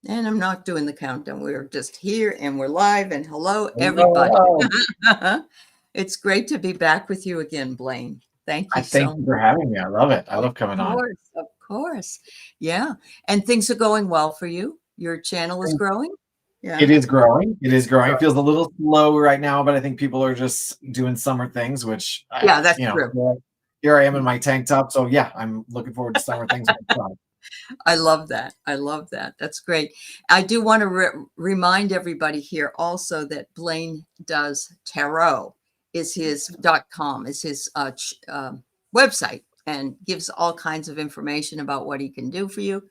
And I'm not doing the countdown. We're just here and we're live. And hello, everybody. Hello. It's great to be back with you again, Blaine. Thank I you thank so you much. for having me. I love it. I Of love coming on. course, of course. Yeah. And things are going well for you. Your channel is growing. Yeah. It is growing. It is growing. It Good. feels a little slow right now, but I think people are just doing summer things, which Yeah, that's true. here I am in my tank top. So yeah, I'm looking forward to summer things. I love that. I love that. That's great. I do want to remind everybody here also that Blaine does tarot is his .com is his website and gives all kinds of information about what he can do for you.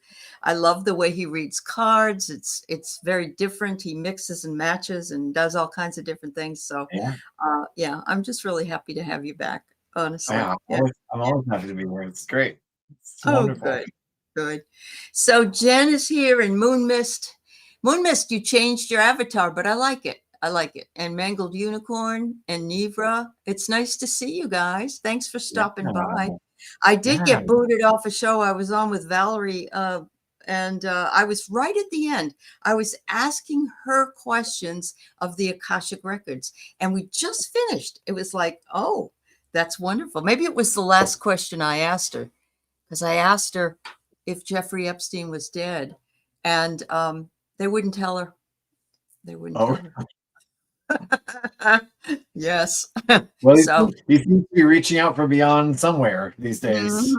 I love the way he reads cards. It's very different. He mixes and matches and does all kinds of different things. So Yeah, yeah, I'm just really happy to have you back, honestly. yeah. Yeah. I'm always happy to be here. It's great. It's Oh, wonderful. good, good. So Jen is here and Moon Mist. Moon Mist, you changed your avatar, but I like it. I like it. And Mangled Unicorn and Nivra. It's nice to see you guys. Thanks for Yeah, stopping by. I did yeah. get booted off a show I was on with Valerie, and I was right at the end. I was asking her questions of the Akashic Records, and we just finished. It was like, oh, that's wonderful. Maybe it was the last question I asked her because I asked her if Jeffrey Epstein was dead, and they wouldn't tell her. They wouldn't Oh, tell her. Yes. well, So he seems to be reaching out for beyond somewhere these days.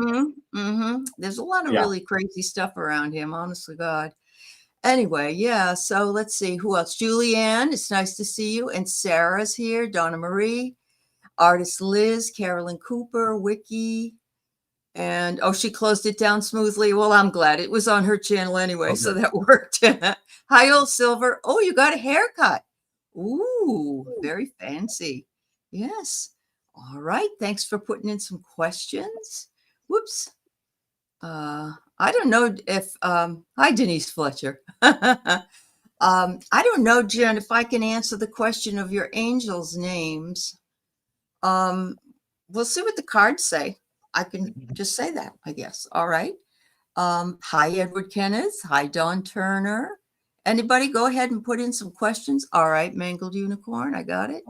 there's a lot of Yeah. really crazy stuff around him, honestly, God. Anyway, yeah. So let's see who else. Julianne, it's nice to see you. And Sarah's here. Donna Marie, artist Liz, Carolyn Cooper, Wiki. And oh, she closed it down smoothly. Well, I'm glad it was on her channel anyway, so Okay. that worked. Hi, old Silver. Oh, you got a haircut. Ooh, very fancy. Yes. All right. Thanks for putting in some questions. Whoops. I don't know if hi Denise Fletcher. I don't know, Jen, if I can answer the question of your angels' names. Um, we'll see what the cards say. I can just say that, I guess. All right. Hi, Edward Kenneth. Hi, Dawn Turner. Anybody go ahead and put in some questions? All right, Mangled Unicorn. I got it.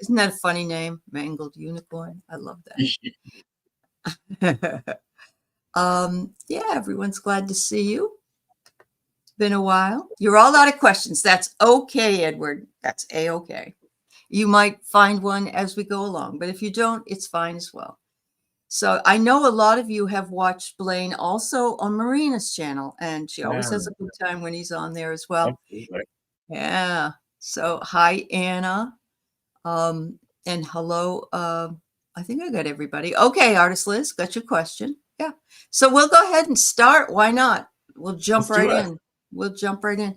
Isn't that a funny name? Mangled Unicorn. I love that. Yeah, everyone's glad to see you. Been a while. You're all out of questions. That's okay, Edward. That's a-okay. You might find one as we go along, but if you don't, it's fine as well. So I know a lot of you have watched Blaine also on Marina's channel, and she always Yeah, has a good time when he's on there as well. absolutely. Yeah. So hi, Anna. And hello. I think I got everybody. Okay, Artist Liz, got your question. Yeah. So we'll go ahead and start. Why not? We'll jump Let's do right it. in. We'll jump right in.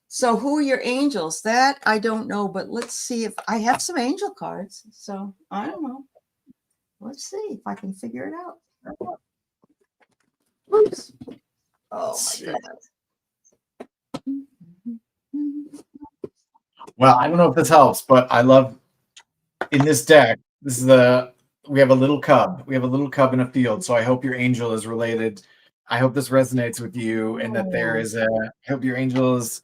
So who are your angels? That I don't know, but let's see if I have some angel cards. So I don't know. Let's see if I can figure it out. Oops. Oh my goodness. Well, I don't know if this helps, but I love in this deck. We have a little cub. We have a little cub in a field. So I hope your angel is related. I hope this resonates with you, and that I hope your angel is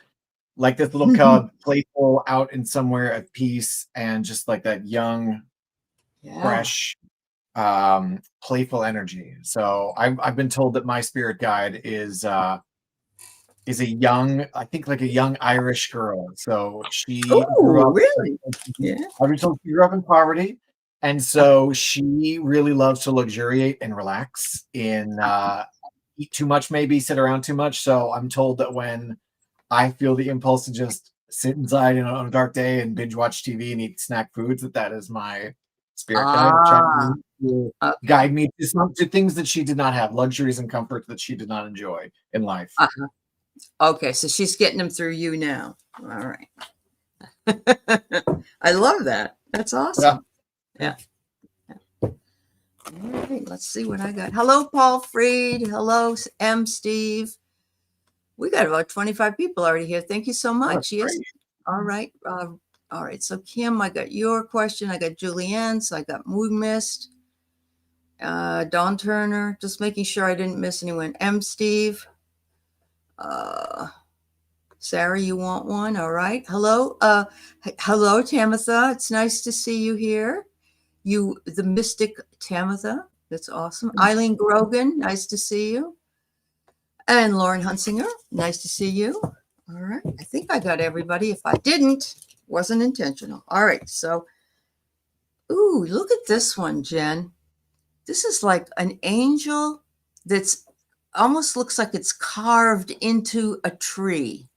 like this little cub, playful, out in somewhere at peace, and just like that young, Yeah. fresh, playful energy. So I've been told that my spirit guide is a young, I think like a young Irish girl. So she grew Oh, up. really? Yeah. I've been told she grew up in poverty, and so she really loves to luxuriate and relax. Eat too much, maybe sit around too much. So I'm told that when I feel the impulse to just sit inside on a dark day and binge watch TV and eat snack foods, that is my spirit guide Ah, trying to okay. guide me to things that she did not have, luxuries and comforts that she did not enjoy in life. Uh-huh. Okay, so she's getting them through you now. All right. I love that. That's awesome. Yeah. All right, let's see what I got. Hello, Paul Freed. Hello, M. Steve. We got about 25 people already here. Thank you so much. Yes. Great. All right. All right. So, Kim, I got your question. I got Julianne. So, I got Moon Mist, Dawn Turner. Just making sure I didn't miss anyone. M. Steve. Sarah, you want one? All right. Hello. Hello, Tamitha. It's nice to see you here. You, the mystic Tamitha. That's awesome. Eileen Grogan, nice to see you. And Lauren Hunsinger, nice to see you. All right. I think I got everybody. If I didn't, wasn't intentional. All right. So, ooh, look at this one, Jen. This is like an angel that's almost looks like it's carved into a tree.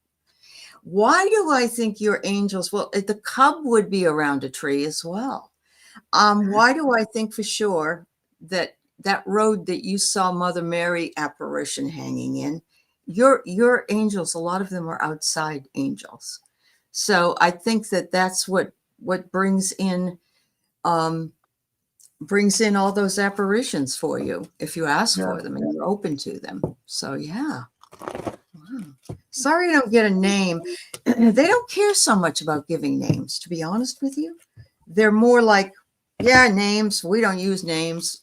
Why do I think your angels? Well, the cub would be around a tree as well. Why do I think for sure that that road that you saw Mother Mary apparition hanging in, your angels, a lot of them are outside angels. So I think that that's what brings in all those apparitions for you if you ask for them and you're open to them. So yeah. Wow. Sorry I don't get a name. They don't care so much about giving names, to be honest with you. They're more like, yeah, names. We don't use names.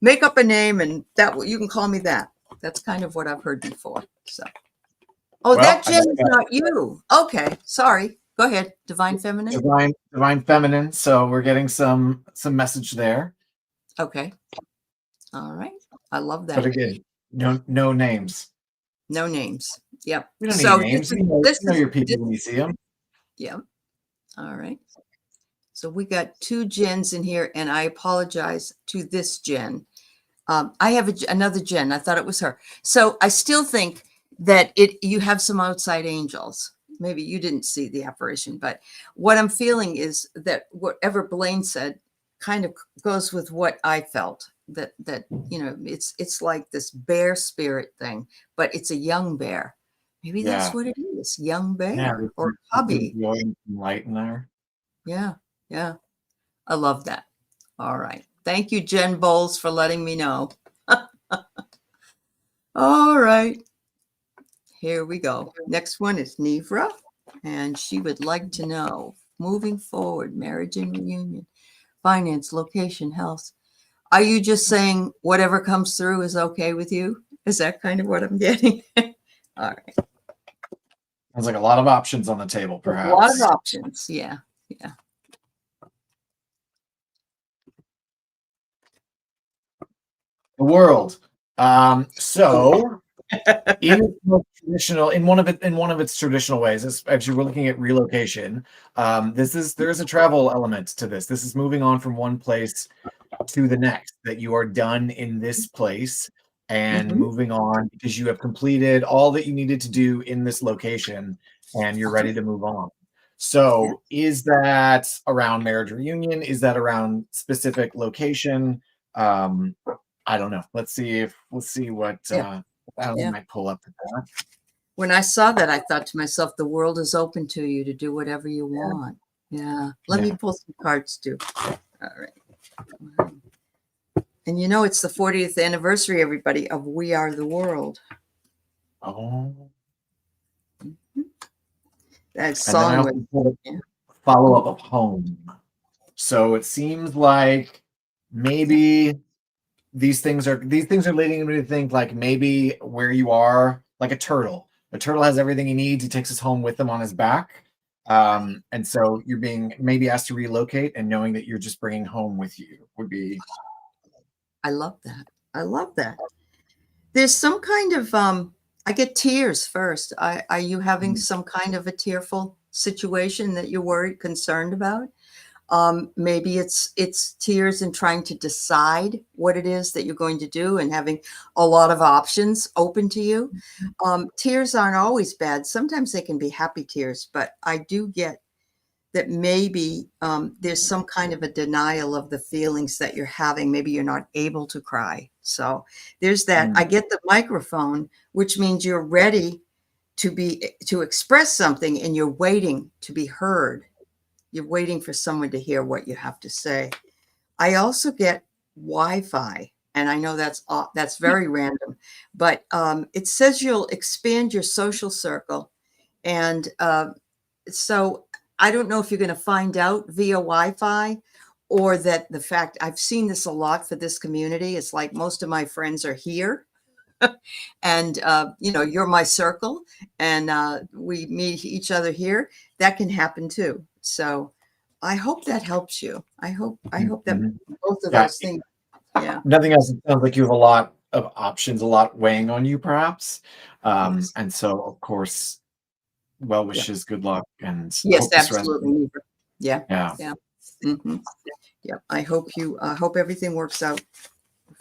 Make up a name and that you can call me that. That's kind of what I've heard before. So, oh, well, that Jen is not you. Okay, sorry. Go ahead. Divine Feminine. Divine Feminine. So we're getting some message there. Okay. All right. I love that. But again, no names. No names. Yep. We don't need names. You know your people when you see them. Yeah. All right. So we got two Jens in here, and I apologize to this Jen. I have another Jen. I thought it was her. So I still think that you have some outside angels. Maybe you didn't see the apparition, but what I'm feeling is that whatever Blaine said kind of goes with what I felt. That you know, it's like this bear spirit thing, but it's a young bear. Maybe that's what it is, young bear or hubby. Light in there. Yeah. Yeah. I love that. All right. Thank you, Jen Bowles, for letting me know. All right. Here we go. Next one is Nevra, and she would like to know, moving forward, marriage and reunion, finance, location, health. Are you just saying whatever comes through is okay with you? Is that kind of what I'm getting? All right. Sounds like a lot of options on the table, perhaps. A lot of options. Yeah. Yeah. The world. So in one of its traditional ways, as you were looking at relocation, there is a travel element to this. This is moving on from one place to the next, that you are done in this place and moving on because you have completed all that you needed to do in this location and you're ready to move on. So is that around marriage reunion? Is that around specific location? I don't know. Let's see what Aley might pull up with that. When I saw that, I thought to myself, the world is open to you to do whatever you want. Yeah. Let me pull some cards too. All right. And you know, it's the 40th anniversary, everybody, of We Are the World. Oh. That song with follow-up of home. So it seems like maybe these things are leading me to think like maybe where you are, like a turtle. A turtle has everything he needs. He takes his home with him on his back. And so you're being maybe asked to relocate, and knowing that you're just bringing home with you would be. I love that. I love that. There's some kind of, I get tears first. Are you having some kind of a tearful situation that you're worried, concerned about? Maybe it's tears and trying to decide what it is that you're going to do and having a lot of options open to you. Tears aren't always bad. Sometimes they can be happy tears, but I do get that maybe there's some kind of a denial of the feelings that you're having. Maybe you're not able to cry. So there's that. I get the microphone, which means you're ready to express something and you're waiting to be heard. You're waiting for someone to hear what you have to say. I also get Wi-Fi, and I know that's very random, but it says you'll expand your social circle. And so I don't know if you're going to find out via Wi-Fi, or that the fact I've seen this a lot for this community. It's like most of my friends are here. And, you're my circle, and we meet each other here. That can happen too. So I hope that helps you. I hope that Mhm. both of Yeah. those things. Yeah. Nothing else. It sounds like you have a lot of options, a lot weighing on you, perhaps. Yes. And so, of course, well Yeah. wishes, good luck, and Yes, hope this absolutely. resonates. Neighbor. Yeah. Yeah. Yeah. Hmm. Yeah. I hope everything works out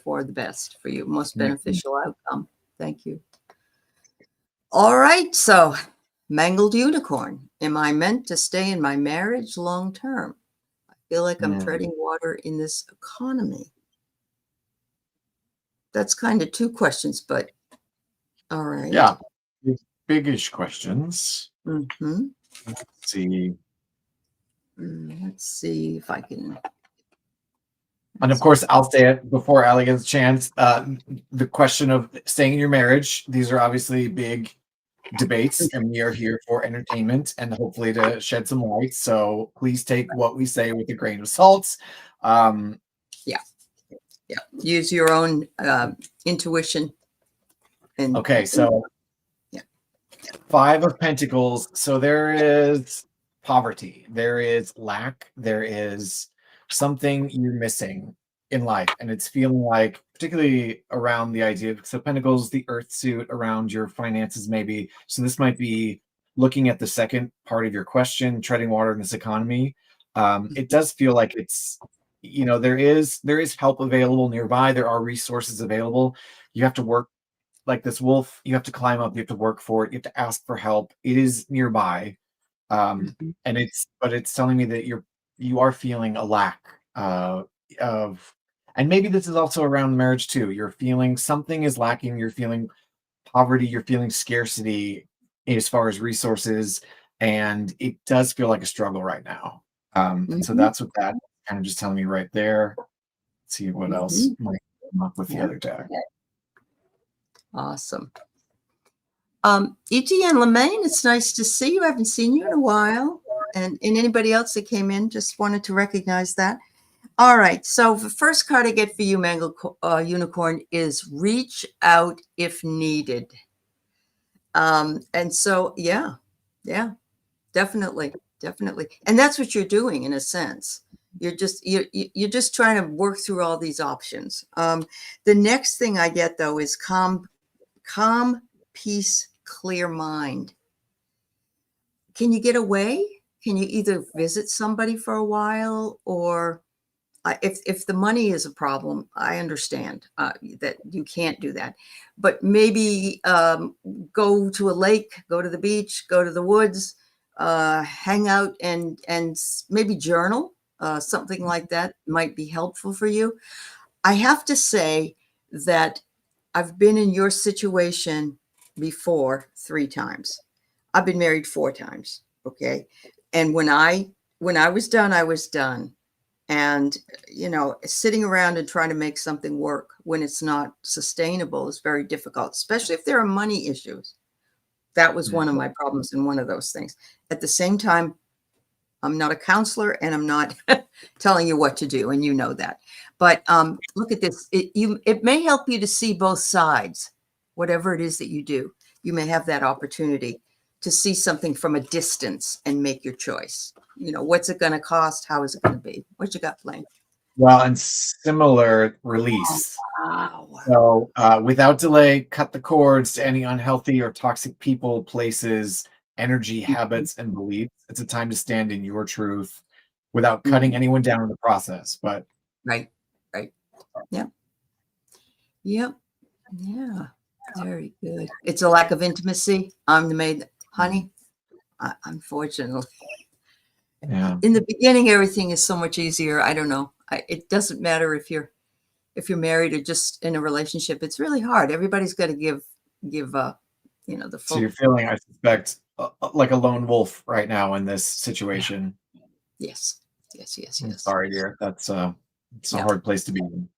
for the best for you, most Mhm. beneficial outcome. Thank you. All right. So, mangled unicorn. Am I meant to stay in my marriage long term? I feel like I'm Mm. treading water in this economy. That's kind of two questions, but all right. Yeah. Big-ish questions. Mm-hmm. Let's see. Let's see if I can. And of Let's course, I'll say it before Allie gets a chance. The question of staying in your marriage, these are obviously big debates, and we are here for entertainment and hopefully to shed some light. So please take what we say with a grain of salt. Um, Yeah, yeah. Use your own intuition and okay, so yeah. Five of Pentacles. So there is poverty, there is lack, there is something you're missing in life. And it's feeling like, particularly around the idea of so Pentacles, the earth suit around your finances, maybe. So this might be looking at the second part of your question, treading water in this economy. It does feel like it's, there is help available nearby. There are resources available. You have to work like this wolf, you have to climb up, you have to work for it, you have to ask for help. It is nearby. Mhm. And it's telling me that you are feeling a lack of, and maybe this is also around marriage too. You're feeling something is lacking, you're feeling poverty, you're feeling scarcity as far as resources, and it does feel like a struggle right now. So Mhm. that's what that kind of just telling me right there. Let's see what else Mhm. might come up with the Yeah. other deck. Awesome. E.T. and Lemaine, it's nice to see you. I haven't seen you in a while. And anybody else that came in, just wanted to recognize that. All right. So the first card I get for you, Mangled Unicorn, is reach out if needed. And so, yeah, definitely. And that's what you're doing in a sense. You're just trying to work through all these options. The next thing I get though is calm, peace, clear mind. Can you get away? Can you either visit somebody for a while, or if the money is a problem, I understand that you can't do that. But maybe go to a lake, go to the beach, go to the woods, hang out, and maybe journal. Something like that might be helpful for you. I have to say that I've been in your situation before 3 times. I've been married 4 times. Okay. And when I was done, I was done. And sitting around and trying to make something work when it's not sustainable is very difficult, especially if there are money issues. That was one of Mhm. my problems in one of those things. At the same time, I'm not a counselor and I'm not telling you what to do, and you know that. But look at this. It may help you to see both sides. Whatever it is that you do, you may have that opportunity to see something from a distance and make your choice. What's it going to cost? How is it going to be? What you got, Blaine? Well, and similar release. Wow. So, without delay, cut the cords to any unhealthy or toxic people, places, energy, habits, and beliefs. It's a time to stand in your truth without cutting Mhm. anyone down in the process. But Right. Right. Yep. Yep. Yeah. Very good. It's a lack of intimacy. I'm the maid, honey. Unfortunately, yeah, in the beginning, everything is so much easier. I don't know. It doesn't matter if you're married or just in a relationship. It's really hard. Everybody's got to give the so you're full. feeling, I suspect, like a lone wolf right now in this Yeah. situation. Yes. Yes. Yes. I'm Yes. sorry, dear. That's it's a Yeah. hard place to be in.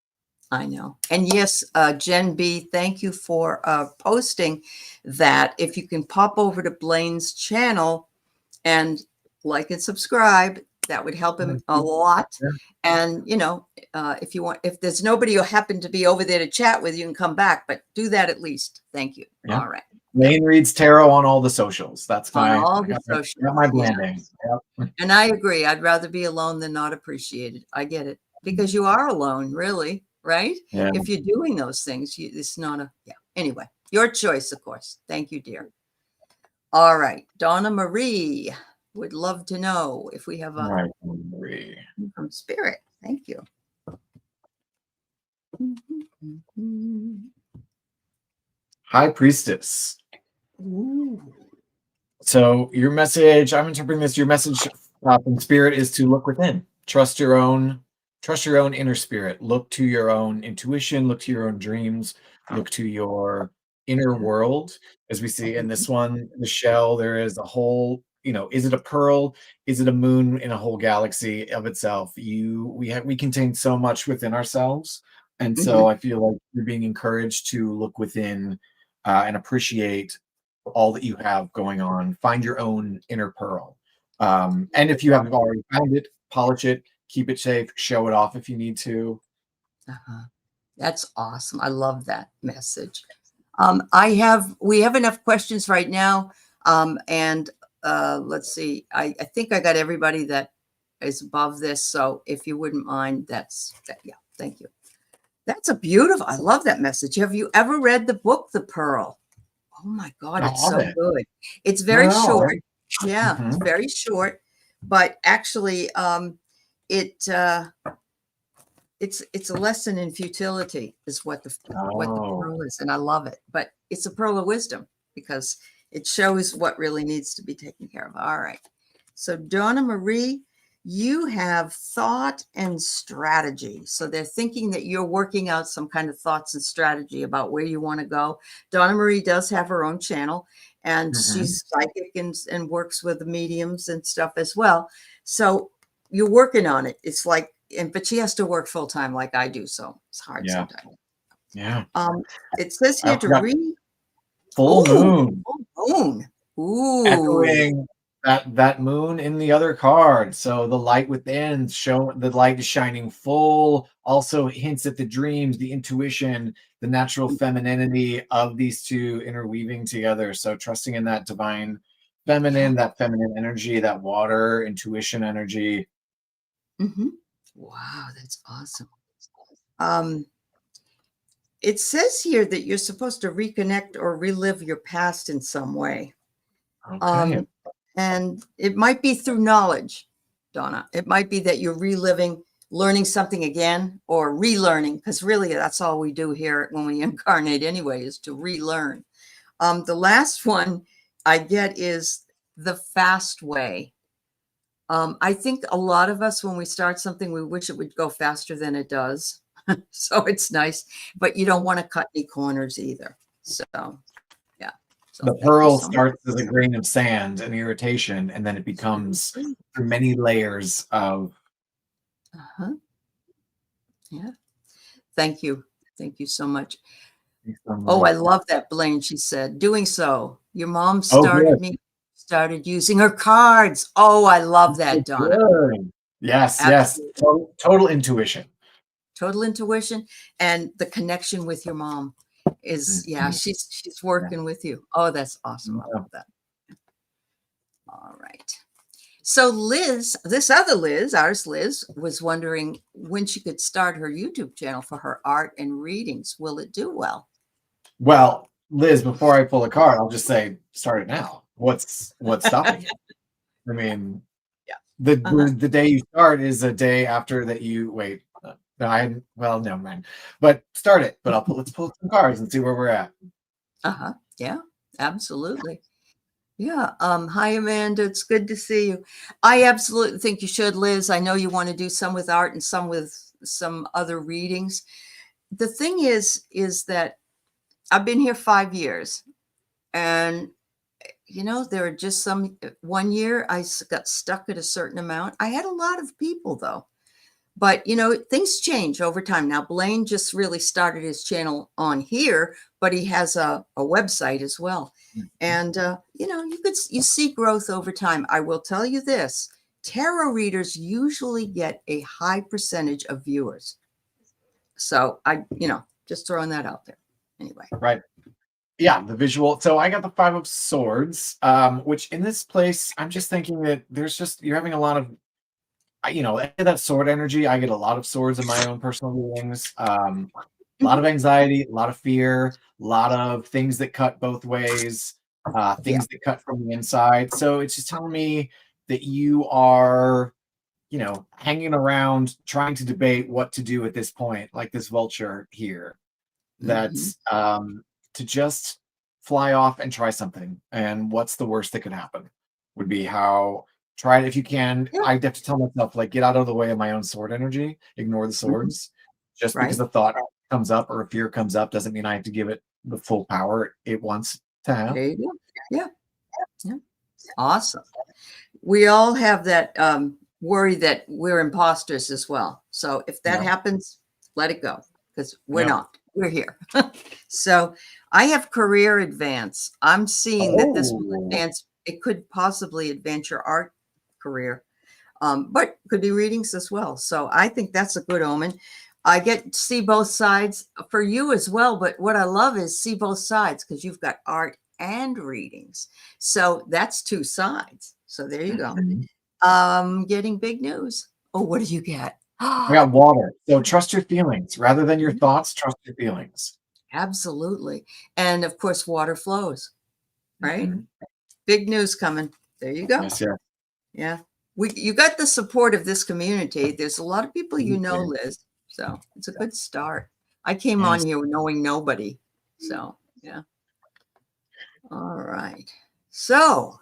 I know. And yes, Jen B, thank you for posting that. If you can pop over to Blaine's channel and like and subscribe, That would help him a lot. Yeah. And, you know, if you want, if there's nobody who happened to be over there to chat with, you can come back, but do that at least. Thank you. Yeah. All right. Blaine reads tarot on all the socials. That's On my, all I the got socials. my Yeah. branding. Yep. And I agree. I'd rather be alone than not appreciated. I get it, because you are alone, really, right? Yeah. If you're doing those things, it's not a, yeah. Anyway, your choice, of course. Thank you, dear. All right. Donna Marie would love to know if we have All a right. Marie. from Spirit. Thank you. High Priestess. Ooh. So your message, I'm interpreting this, your message from Spirit is to look within. Trust your own inner spirit. Look to your own intuition, look to your own dreams, look to your inner world. As we see in this one, the shell, there is a whole, you know, is it a pearl? Is it a moon in a whole galaxy of itself? We contain so much within ourselves. And so I feel like you're being encouraged to look within and appreciate all that you have going on. Find your own inner pearl. And if you haven't already found it, polish it, keep it safe, show it off if you need to. That's awesome. I love that message. We have enough questions right now. And let's see, I think I got everybody that is above this. So if you wouldn't mind, yeah, thank you. That's a beautiful, I love that message. Have you ever read the book, The Pearl? Oh my God, it's so good. It's very short. Yeah, it's very short, but actually it's a lesson in futility is what the pearl is. And I love it, but it's a pearl of wisdom because it shows what really needs to be taken care of. All right. So Donna Marie, you have thought and strategy. So they're thinking that you're working out some kind of thoughts and strategy about where you want to go. Donna Marie does have her own channel, and she's psychic and works with the mediums and stuff as well. So you're working on it. It's like, but she has to work full time like I do. So it's hard sometimes. Yeah. It says here to read. Full moon. Full moon. Ooh. Echoing that moon in the other card. So the light within, the light is shining full, also hints at the dreams, the intuition, the natural femininity of these two interweaving together. So trusting in that divine feminine, that feminine energy, that water intuition energy. Wow, that's awesome. It says here that you're supposed to reconnect or relive your past in some way. Okay. And it might be through knowledge, Donna. It might be that you're reliving, learning something again, or relearning, because really that's all we do here when we incarnate anyway, is to relearn. The last one I get is the fast way. I think a lot of us, when we start something, we wish it would go faster than it does. So it's nice, but you don't want to cut any corners either. So, yeah. So the pearl starts as a grain of sand, an irritation, and then it becomes through many layers of. Yeah. Thank you. Thank you so much. Oh, I love that, Blaine. She said, doing so. Your mom started using her cards. Oh, I love that, Donna. Yes, absolutely. Yes. Total intuition. Total intuition, and the connection with your mom is, she's working with you. Oh, that's awesome. I love that. All right. So Liz, this other Liz, ours Liz, was wondering when she could start her YouTube channel for her art and readings. Will it do well? Well, Liz, before I pull a card, I'll just say, start it now. What's stopping you? I mean, the day you start is a day after that you wait. Well, never mind. But start it. But let's pull some cards and see where we're at. Yeah, absolutely. Yeah. Hi, Amanda. It's good to see you. I absolutely think you should, Liz. I know you want to do some with art and some with some other readings. The thing is that I've been here 5 years, and there are just one year I got stuck at a certain amount. I had a lot of people though. But, things change over time. Now, Blaine just really started his channel on here, but he has a website as well. And, you see growth over time. I will tell you this. tarot readers usually get a high percentage of viewers. So just throwing that out there. Anyway. Right. Yeah, the visual. So I got the 5 of Swords, which in this place, I'm just thinking that you're having a lot of, that sword energy. I get a lot of swords in my own personal readings. A lot of anxiety, a lot of fear, a lot of things that cut both ways, things that cut from the inside. So it's just telling me that you are, hanging around trying to debate what to do at this point, like this vulture here. That's to just fly off and try something. And what's the worst that could happen? Would be how try it if you can. Yeah. I have to tell myself, like, get out of the way of my own sword energy, ignore the swords. Just because Right. a thought comes up or a fear comes up doesn't mean I have to give it the full power it wants to have. There you go. Yeah. Awesome. We all have that worry that we're imposters as well. So if that happens, let it go, because we're not. We're here. So I have career advance. I'm seeing that this will advance. It could possibly advance your art career, but could be readings as well. So I think that's a good omen. I get to see both sides for you as well. But what I love is see both sides, because you've got art and readings. So that's 2 sides. So there you go. Getting big news. Oh, what do you get? I got water. So trust your feelings rather than your thoughts. Trust your feelings. Absolutely. And of course, water flows, right? Big news coming. There you go. Yes, yeah. Yeah. You got the support of this community. There's a lot of people Liz. So it's a good start. I came on here knowing nobody. So, yeah. All right. So,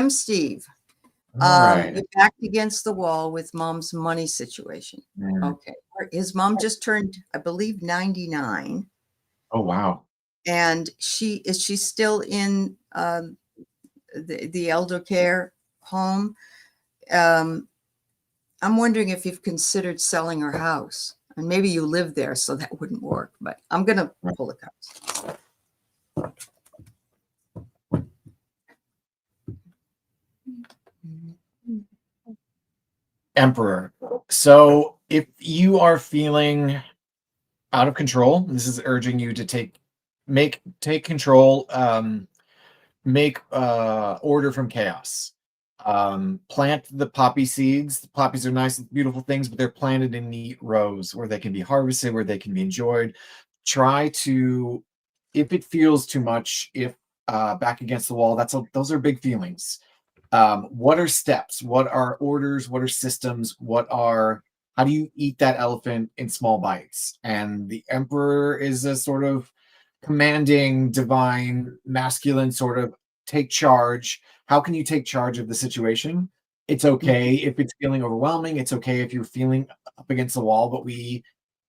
Steve. You're backed against the wall with mom's money situation. Okay. His mom just turned, I believe, 99. Oh, wow. And is she still in the elder care home? I'm wondering if you've considered selling her house. And maybe you live there, so that wouldn't work. But I'm going to pull the cards. Emperor. So if you are feeling out of control, this is urging you to take control, make order from chaos. Plant the poppy seeds. The poppies are nice, beautiful things, but they're planted in neat rows where they can be harvested, where they can be enjoyed. Try to, if it feels too much, if back against the wall, those are big feelings. What are steps? What are orders? What are systems? How do you eat that elephant in small bites? And the emperor is a sort of commanding, divine, masculine sort of take charge. How can you take charge of the situation? It's okay if it's feeling overwhelming. It's okay if you're feeling up against the wall, but we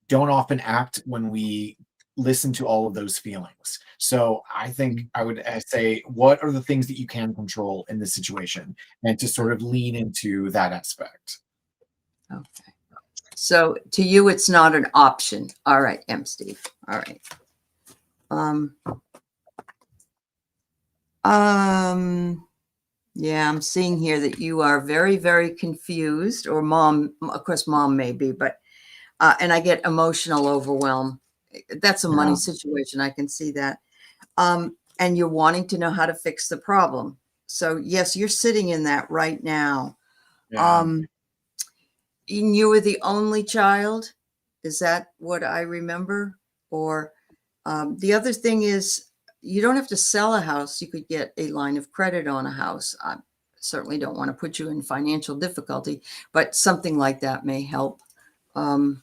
don't often act when we listen to all of those feelings. So I think I would say, what are the things that you can control in this situation, and to sort of lean into that aspect. Okay. So to you, it's not an option. All right, Steve. All right. Yeah, I'm seeing here that you are very, very confused, or mom, of course, mom may be, but, and I get emotional overwhelm. That's a money situation. I can see that. And you're wanting to know how to fix the problem. So yes, you're sitting in that right now. And you were the only child. Is that what I remember? Or the other thing is, you don't have to sell a house. You could get a line of credit on a house. I certainly don't want to put you in financial difficulty, but something like that may help. I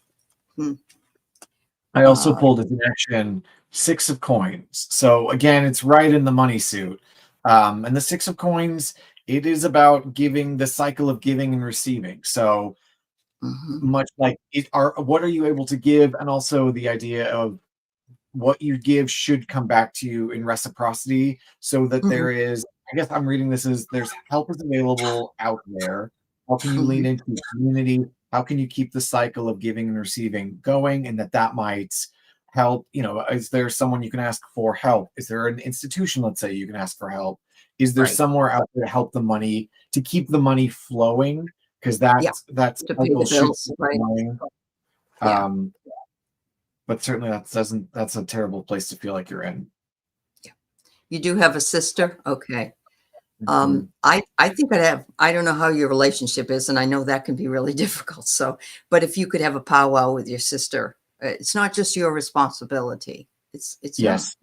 also pulled a connection, 6 of coins. So again, it's right in the money suit. And the 6 of coins, it is about giving, the cycle of giving and receiving. So much like what are you able to give, and also the idea of what you give should come back to you in reciprocity, so that there is, I guess I'm reading this as, there's help is available out there. How can you lean into the community? How can you keep the cycle of giving and receiving going? And that might help, is there someone you can ask for help? Is there an institution, let's say, you can ask for help? Is there somewhere out there to help the money, to keep the money flowing? because Yeah, that to pay cycle the should bills, keep right? going. Yeah. But certainly that's a terrible place to feel like you're in. You do have a sister? Okay. Mhm. I think I don't know how your relationship is, and I know that can be really difficult. So, but if you could have a powwow with your sister, it's not just your responsibility. It's not. Yes,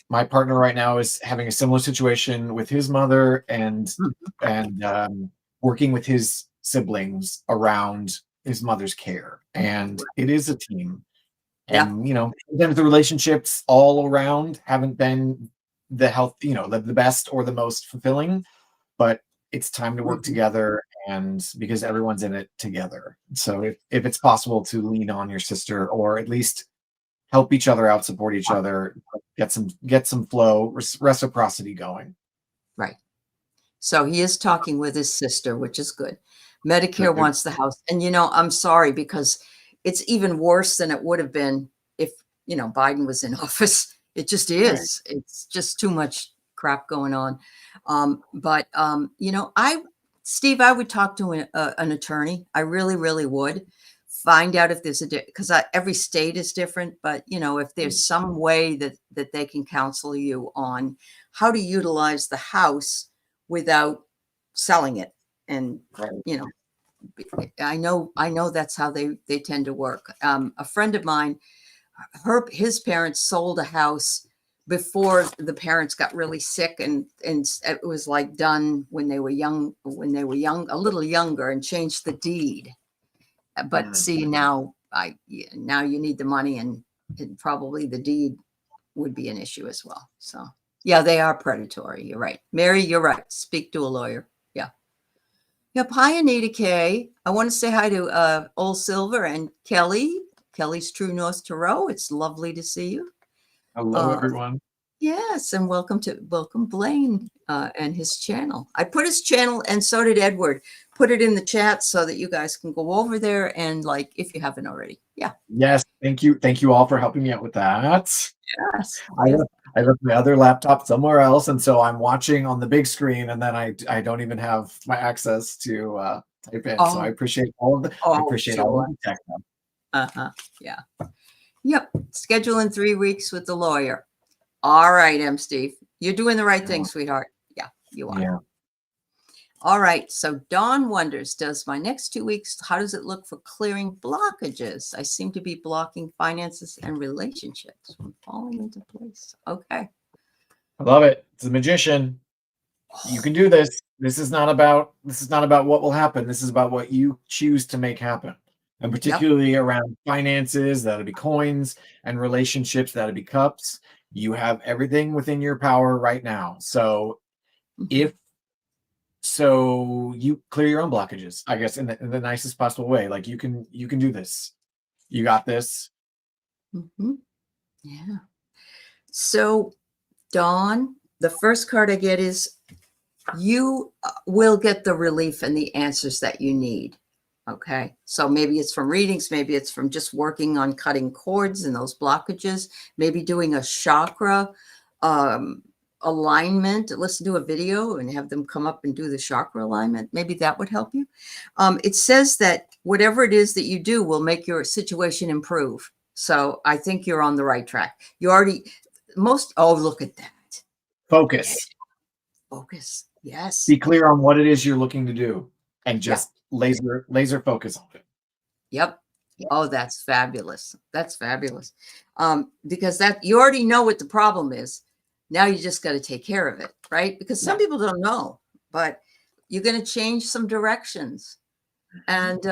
my partner right now is having a similar situation with his mother Mhm. and working with his siblings around his mother's care, and it is a team. Yeah. And sometimes the relationships all around haven't been the health, the best or the most fulfilling, but it's time to work Mhm. together, and because everyone's in it together. So if it's possible to lean on your sister, or at least help each other out, support each other, get some flow, reciprocity going. Right. So he is talking with his sister, which is good. Medicare Good. wants the house. And, I'm sorry because it's even worse than it would have been if, Biden was in office. It just Right. is. It's just too much crap going on. Steve, I would talk to an attorney. I really, really would find out if there's because every state is different, but, if there's some way that they can counsel you on how to utilize the house without selling it. And, Right. you know, I know that's how they tend to work. A friend of mine, his parents sold a house before the parents got really sick, and it was like done when they were young, a little younger, and changed the deed. But Mm. see, now you need the money, and probably the deed would be an issue as well. So yeah, they are predatory. You're right. Mary, you're right. Speak to a lawyer. Yeah. Yep. Hi, Anita K. I want to say hi to Old Silver and Kelly. Kelly's True North Tarot. It's lovely to see you. Hello, Uh, everyone. yes, and welcome Blaine and his channel. I put his channel, and so did Edward. Put it in the chat so that you guys can go over there and if you haven't already. Yeah. Yes, thank you all for helping me out with that. Yes. I Yes. left, I left my other laptop somewhere else, and so I'm watching on the big screen, and then I don't even have my access to type in. So I Oh, appreciate oh, all sure. of the tech help. Uh-huh. Yeah. Yep. Schedule in 3 weeks with the lawyer. All right, Steve. You're doing the right thing, sweetheart. Yeah, you are. Yeah. All right. So Dawn wonders, does my next 2 weeks, how does it look for clearing blockages? I seem to be blocking finances and relationships from falling into place. Okay. I love it. It's a magician. You can do this. This is not about what will happen. This is about what you choose to make happen. And Yep. particularly around finances, that'll be coins, and relationships, that'll be cups. You have everything within your power right now. So Mhm. if you clear your own blockages, I guess, in the nicest possible way. Like you can do this. You got this. Mhm. Yeah. So Dawn, the first card I get is you will get the relief and the answers that you need. Okay. So maybe it's from readings, maybe it's from just working on cutting cords and those blockages, maybe doing a chakra um, alignment. Listen to a video and have them come up and do the chakra alignment. Maybe that would help you. It says that whatever it is that you do will make your situation improve. So I think you're on the right track. You already, oh, look at that. Yeah. Focus. Focus. Yes. Be clear on what it is you're looking to do, and Yeah. just laser focus on it. Yep. Oh, that's fabulous. That's fabulous. Because that you already know what the problem is. Now you just got to take care of it, right? Because some Yeah. people don't know, but you're going to change some directions. And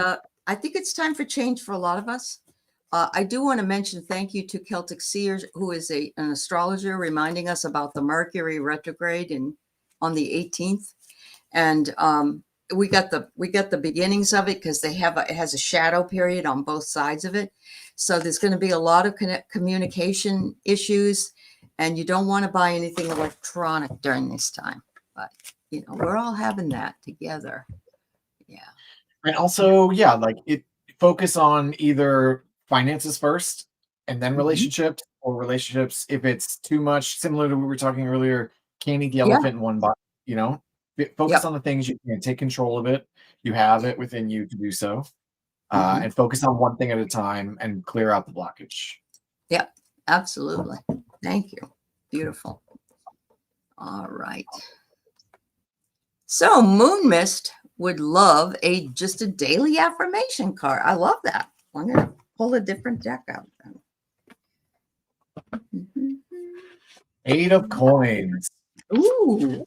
I think it's time for change for a lot of us. I do want to mention thank you to Celtic Seers, who is an astrologer, reminding us about the Mercury retrograde on the 18th. And we got the beginnings of it because it has a shadow period on both sides of it. So there's going to be a lot of communication issues, and you don't want to buy anything electronic during this time. But we're all having that together. Yeah. And also, yeah, like focus on either finances first and then Mhm. relationships, or relationships if it's too much, similar to what we were talking earlier, can't eat the Yeah. elephant in one bite, you know? Focus on the things you can take control of it. You have it within you to do so. And focus on one thing at a time and clear out the blockage. Yep, absolutely. Thank you. Beautiful. All right. So Moon Mist would love just a daily affirmation card. I love that. I'm going to pull a different deck out then. 8 of coins. Ooh.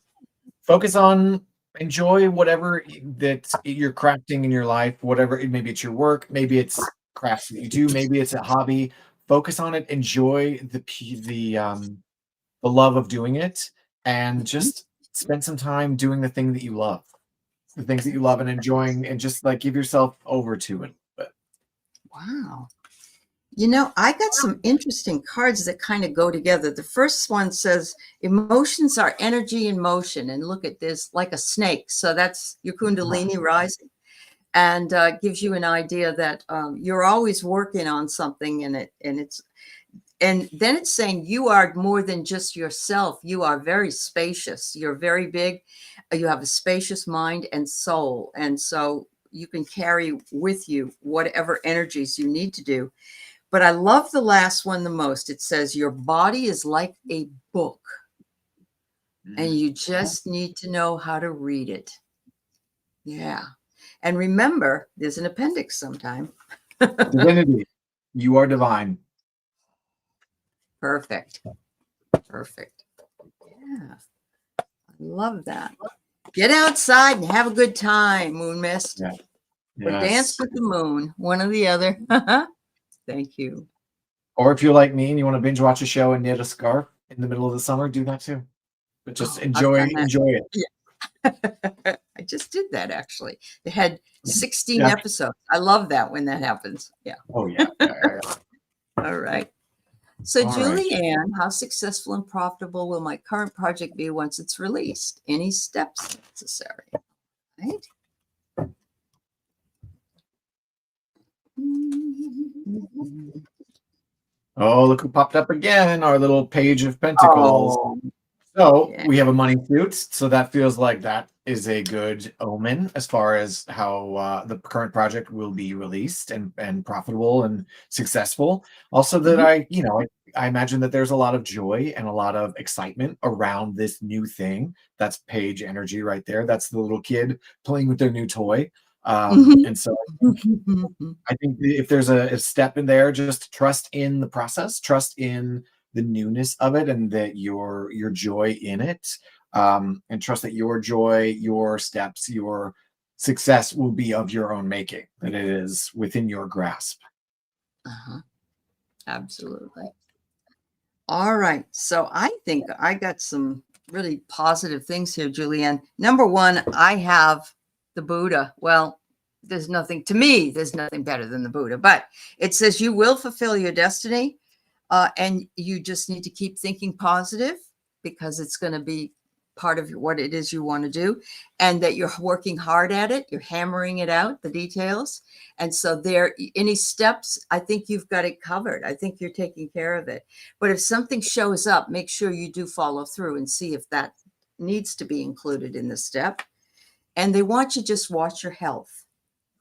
Focus on, enjoy whatever that you're crafting in your life, whatever, maybe it's your work, maybe it's crafts that you do, maybe it's a hobby. Focus on it, enjoy the love of doing it, and just spend some time doing the thing that you love. The things that you love and enjoying, and just like give yourself over to it. Wow. You know, I got some interesting cards that kind of go together. The first one says, emotions are energy in motion. And look at this, like a snake. So that's your Kundalini rising. And gives you an idea that you're always working on something, and then it's saying you are more than just yourself. You are very spacious. You're very big. You have a spacious mind and soul. And so you can carry with you whatever energies you need to do. But I love the last one the most. It says your body is like a book, and you just need to know how to read it. Yeah. And remember, there's an appendix sometime. Divinity, you are divine. Perfect. Perfect. Yeah. I love that. Get outside and have a good time, Moon Mist. Yeah. Or dance with the moon, one or the other. Thank you. Or if you're like me and you want to binge watch a show and knit a scarf in the middle of the summer, do that too. But just enjoy it. Yeah. I just did that actually. It had 16 episodes. I love that when that happens. Yeah. Oh yeah. All right. So Julianne, how successful and profitable will my current project be once it's released? Any steps necessary? Right. Oh, look who popped up again, our little page of pentacles. So we have a money suit, so that feels like that is a good omen as far as how the current project will be released and profitable and successful. Also that I imagine that there's a lot of joy and a lot of excitement around this new thing. That's page energy right there. That's the little kid playing with their new toy. And so I think if there's a step in there, just trust in the process, trust in the newness of it, and that your joy in it, and trust that your joy, your steps, your success will be of your own making, that it is within your grasp. Absolutely. All right. So I think I got some really positive things here, Julianne. Number one, I have the Buddha. Well, there's nothing better than the Buddha, but it says you will fulfill your destiny. And you just need to keep thinking positive, because it's going to be part of what it is you want to do, and that you're working hard at it. You're hammering it out, the details. And so any steps, I think you've got it covered. I think you're taking care of it. But if something shows up, make sure you do follow through and see if that needs to be included in the step. And they want you to just watch your health.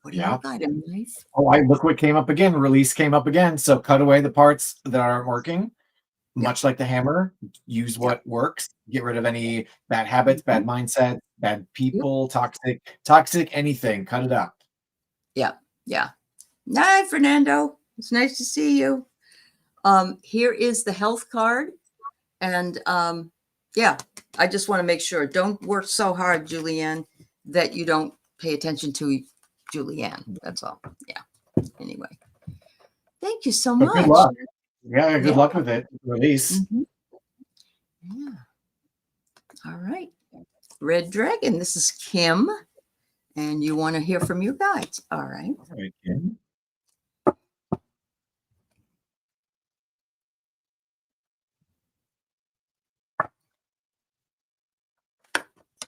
What do you got in life? Oh, look what came up again. Release came up again. So cut away the parts that aren't working. Much like the hammer, use what works. Get rid of any bad habits, bad mindset, bad people, toxic anything. Cut it out. Yeah. Hi, Fernando. It's nice to see you. Here is the health card. And I just want to make sure. Don't work so hard, Julianne, that you don't pay attention to Julianne. That's all. Yeah. Anyway. Thank you so much. Good luck. Yeah, good luck with it. Release. Yeah. All right. Red Dragon, this is Kim. And you want to hear from your guides. All right. All right, Kim.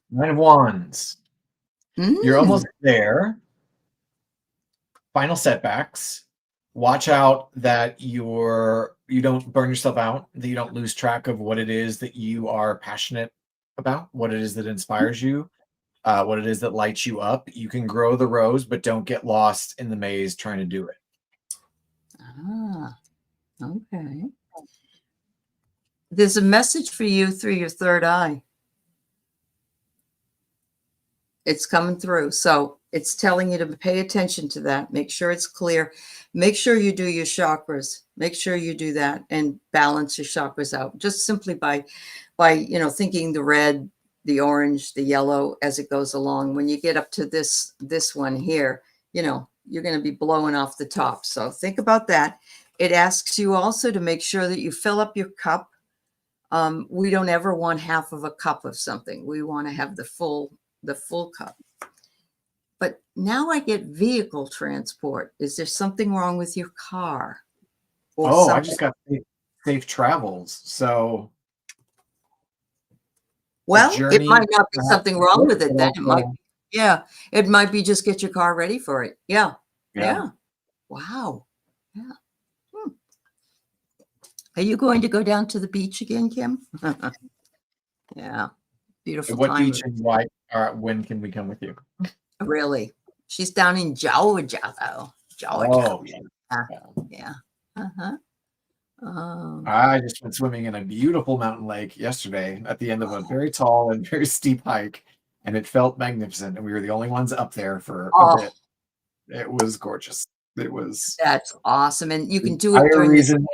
Nine of Wands. You're almost there. Final setbacks. Watch out that you don't burn yourself out, that you don't lose track of what it is that you are passionate about, what it is that inspires you. what it is that lights you up. You can grow the rose, but don't get lost in the maze trying to do it. Ah, okay. There's a message for you through your third eye. It's coming through. So it's telling you to pay attention to that. Make sure it's clear. Make sure you do your chakras. Make sure you do that and balance your chakras out just simply by thinking the red, the orange, the yellow as it goes along. When you get up to this one here, you're going to be blowing off the top. So think about that. It asks you also to make sure that you fill up your cup. We don't ever want half of a cup of something. We want to have the full cup. But now I get vehicle transport. Is there something wrong with your car? Or I just got safe travels. So, well, it might not be something wrong with it then. It might be just get your car ready for it. Yeah. Wow. Yeah. Are you going to go down to the beach again, Kim? Yeah. Beautiful. What beach and why? When can we come with you? Really? She's down in Georgia, though. Georgia. Yeah. I just went swimming in a beautiful mountain lake yesterday at the end of a very tall and very steep hike, and it felt magnificent. And we were the only ones up there for a bit. It was gorgeous. That's awesome, and you can do it during the day.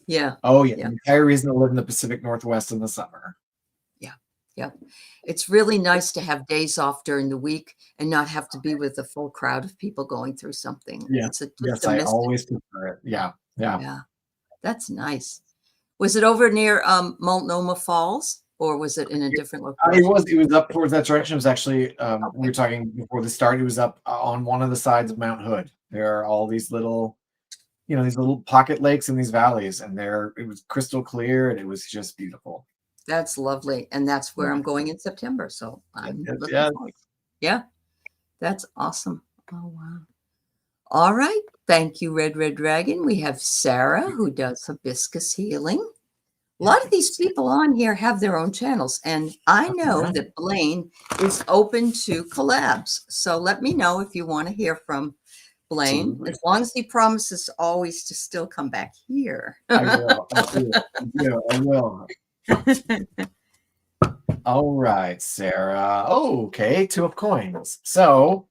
Yeah. Oh yeah. The entire reason to live in the Pacific Northwest in the summer. Yeah. It's really nice to have days off during the week and not have to be with a full crowd of people going through something. Yeah. Yes, I always prefer it. Yeah. That's nice. Was it over near Multnomah Falls, or was it in a different location? It was up towards that direction. It was actually we were talking before the start. It was up on one of the sides of Mount Hood. There are all these little these little pocket lakes in these valleys, and it was crystal clear, and it was just beautiful. That's lovely. And that's where I'm going in September. So I'm looking forward. Yeah. That's awesome. Oh, wow. All right. Thank you, Red Dragon. We have Sarah, who does hibiscus healing. A lot of these people on here have their own channels. And I know that Blaine is open to collabs. So let me know if you want to hear from Blaine, absolutely. As long as he promises always to still come back here. I will. I will. All right, Sarah. Oh, okay, 2 of coins. So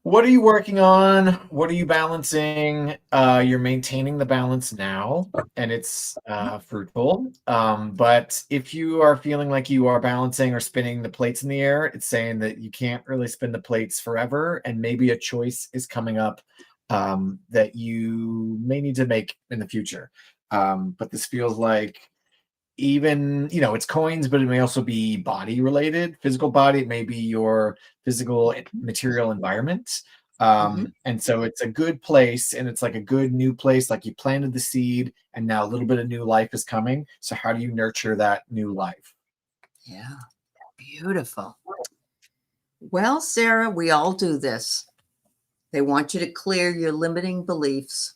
what are you working on? What are you balancing? You're maintaining the balance now, and it's fruitful. But if you are feeling like you are balancing or spinning the plates in the air, it's saying that you can't really spin the plates forever, and maybe a choice is coming up that you may need to make in the future. But this feels like even, it's coins, but it may also be body related, physical body. It may be your physical material environment. And so it's a good place, and it's like a good new place, like you planted the seed and now a little bit of new life is coming. So how do you nurture that new life? Yeah. Beautiful. Well, Sarah, we all do this. They want you to clear your limiting beliefs.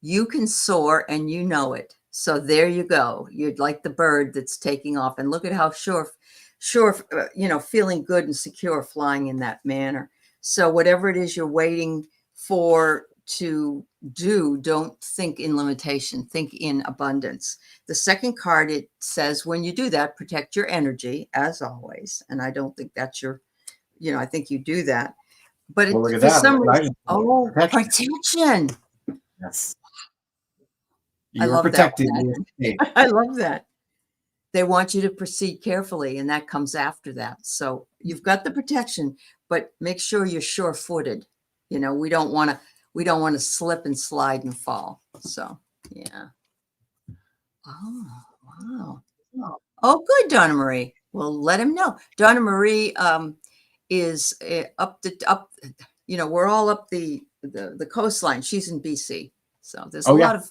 You can soar, and you know it. So there you go. You're like the bird that's taking off, and look at how sure, feeling good and secure flying in that manner. So whatever it is you're waiting for to do, don't think in limitation, think in abundance. The second card, it says, when you do that, protect your energy as always. And I don't think that's I think you do that. But for some reason, protection. Yes. I love protected. I love that. They want you to proceed carefully, and that comes after that. So you've got the protection, but make sure you're sure-footed. We don't want to slip and slide and fall. So yeah. Oh wow. Oh, good, Donna Marie. Well, let him know. Donna Marie is up. We're all up the coastline. She's in BC. So there's a lot of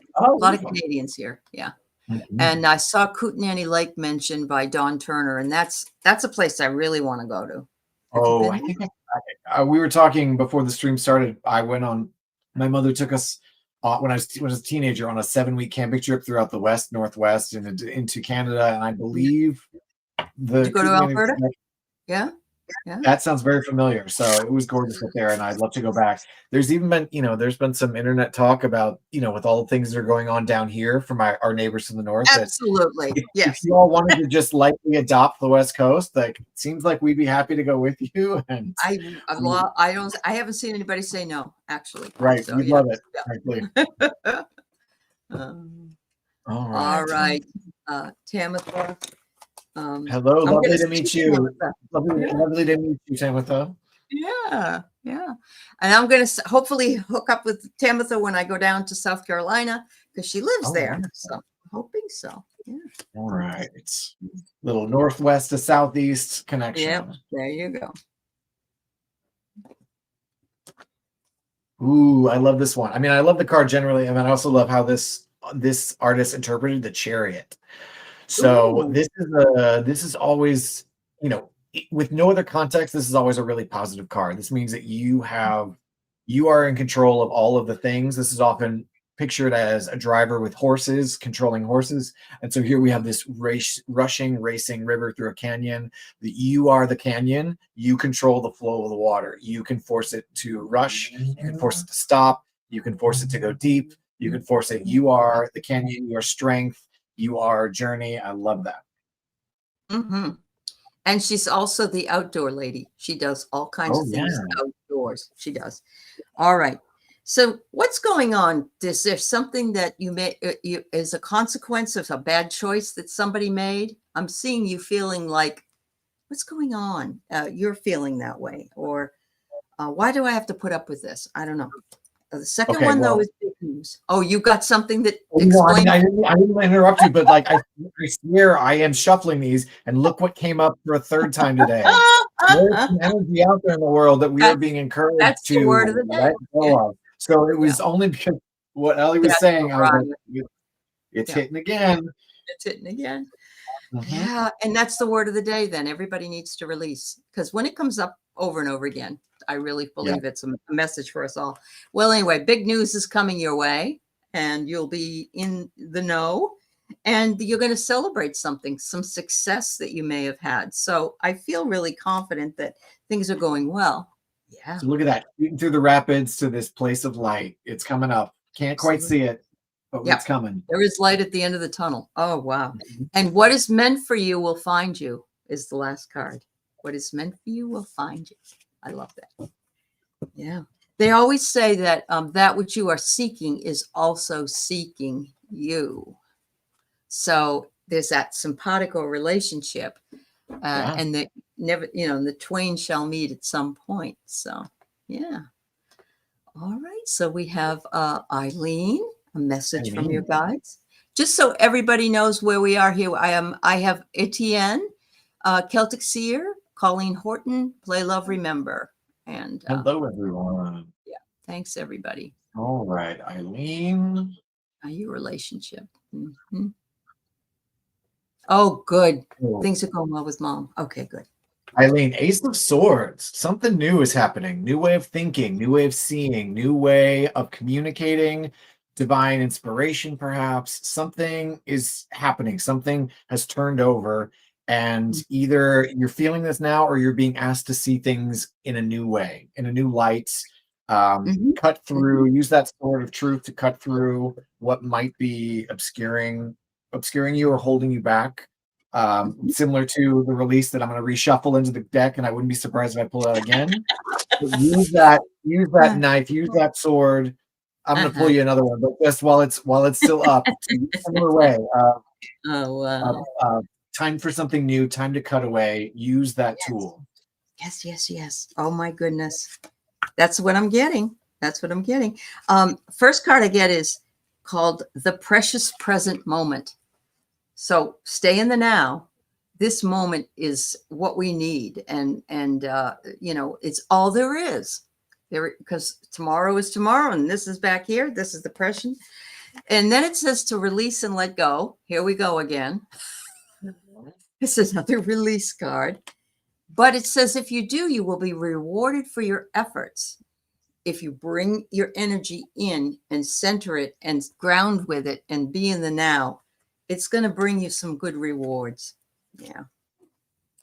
Canadians here. Yeah. Mm-hmm. And I saw Kootenai Lake mentioned by Dawn Turner, and that's a place I really want to go to. I think we were talking before the stream started. My mother took us when I was a teenager on a 7-week camping trip throughout the Northwest, and into Canada. And I believe Did you go to Alberta? Yeah. Yeah. That sounds very familiar. So it was gorgeous up there, and I'd love to go back. There's even been, there's been some internet talk about, with all the things that are going on down here from our neighbors to the north, that Absolutely. if Yes. you all wanted to just lightly adopt the West Coast, like, it seems like we'd be happy to go with you. And I haven't seen anybody say no, actually. right, So we'd yeah. love it, frankly. All All right. right. Tamitha. Hello, I'm lovely gonna to see meet you. Tamitha. Yeah. Lovely to meet you, Tamitha. Yeah. Yeah. And I'm going to hopefully hook up with Tamitha when I go down to South Carolina because she lives Oh, there. wonderful. So I'm hoping so. Yeah. All right. Little northwest to southeast connection. Yep. There you go. Ooh, I love this one. I mean, I love the card generally, and I also love how this artist interpreted the Chariot. So Ooh. this is always, with no other context, this is always a really positive card. This means that you are in control of all of the things. This is often pictured as a driver with horses, controlling horses. And so here we have this racing river through a canyon. That you are the canyon. You control the flow of the water. You can force it to rush. You can force it to stop. You can force it to go deep. You can force it. You are the canyon. Your strength. You are journey. I love that. Mm-hmm. And she's also the outdoor lady. She does all kinds of things outdoors. She does. All right. So what's going on? Is there something that you is a consequence of a bad choice that somebody made? I'm seeing you feeling like, what's going on? You're feeling that way. Or why do I have to put up with this? I don't know. The second one, though, is big news. Oh, you got something that explains. I didn't interrupt you, but like I swear I am shuffling these, and look what came up for a third time today. There's some energy out there in the world that we are being encouraged the word of to the day. let go of. So it was only because what Aley was saying, I was like, it's hitting again. It's hitting again. Mm-hmm. Yeah, and that's the word of the day then. Everybody needs to release, because when it comes up over and over again, I really believe it's a message for us all. Well, anyway, big news is coming your way, and you'll be in the know, and you're going to celebrate something, some success that you may have had. So I feel really confident that things are going well. Yeah. So look at that, shooting through the rapids to this place of light. It's coming up. Can't quite see it, but it's coming. There is light at the end of the tunnel. Oh, wow. And what is meant for you will find you is the last card. What is meant for you will find you. I love that. Yeah. They always say that that which you are seeking is also seeking you. So there's that simpatico relationship, and that never, the twain shall meet at some point. So, yeah. All right. So we have Eileen, a message from your guides. Just so everybody knows where we are here, I have Etienne, Celtic Seer, Colleen Horton, Play Love Remember. And hello, everyone. Yeah. Thanks, everybody. All right, Eileen. Your relationship. Mm-hmm. Oh, good. Things are going well with Mom. Okay, good. Eileen, Ace of Swords. Something new is happening. New way of thinking, new way of seeing, new way of communicating, divine inspiration, perhaps. Something is happening. Something has turned over, and either you're feeling this now or you're being asked to see things in a new way, in a new light. Cut through, use that sword of truth to cut through what might be obscuring you or holding you back. Similar to the release that I'm going to reshuffle into the deck, and I wouldn't be surprised if I pull it out again. But use that knife, use that sword. I'm going to pull you another one, but just while it's still up, similar way. Oh, wow. Time for something new, time to cut away. Use that tool. Yes. Oh my goodness. That's what I'm getting. First card I get is called The Precious Present Moment. So stay in the now. This moment is what we need. And it's all there is. Because tomorrow is tomorrow, and this is back here. This is the present. And then it says to release and let go. Here we go again. This is another release card. But it says if you do, you will be rewarded for your efforts. If you bring your energy in and center it and ground with it and be in the now, it's going to bring you some good rewards. Yeah.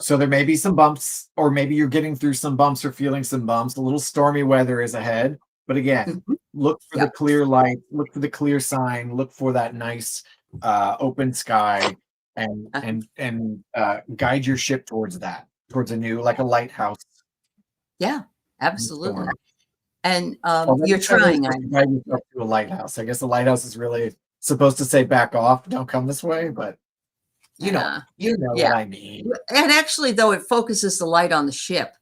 So there may be some bumps, or maybe you're getting through some bumps or feeling some bumps. A little stormy weather is ahead. But again, Mhm. look for the Yep. clear light, look for the clear sign, look for that nice open sky, and Uh-huh. guide your ship towards that, towards a new, like a lighthouse Yeah, in the absolutely. storm. And Although you're you're not really trying, supposed to guide yourself to a lighthouse. I guess the lighthouse is really supposed to say back off, don't come this way, but yeah, you know yeah. what I mean. And actually, though, it focuses the light on the ship,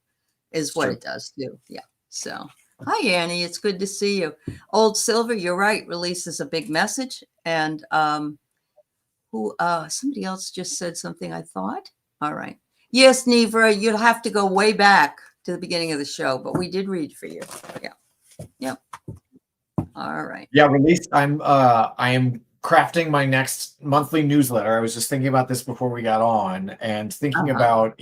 is It's what true. it does too. Yeah. So, hi, Annie. It's good to see you. Old Silver, you're right. Releases a big message. And somebody else just said something, I thought. All right. Yes, Nevra, you'll have to go way back to the beginning of the show, but we did read for you. Yeah. Yep. All right. Yeah, release. I am crafting my next monthly newsletter. I was just thinking about this before we got on, and thinking Uh-huh. about,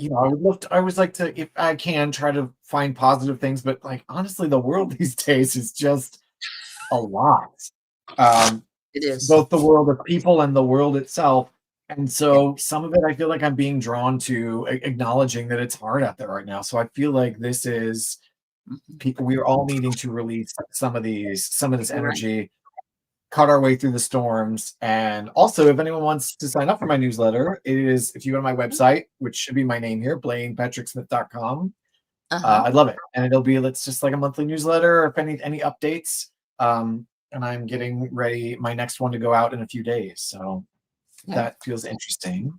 I would like to, if I can, try to find positive things, but like honestly, the world these days is just a lot. Um, It is. Both the world of people and the world itself. And Yeah. so some of it I feel like I'm being drawn to acknowledging that it's hard out there right now. So I feel like this is Mhm. people, we are all needing to release some of this You're right. energy, cut our way through the storms. And also, if anyone wants to sign up for my newsletter, it is, if you go to my website, which should be my name here, blainepatricksmith.com. Uh-huh. I'd love it. And it's just like a monthly newsletter, if any updates. And I'm getting ready, my next one to go out in a few days. So Yeah. that feels interesting.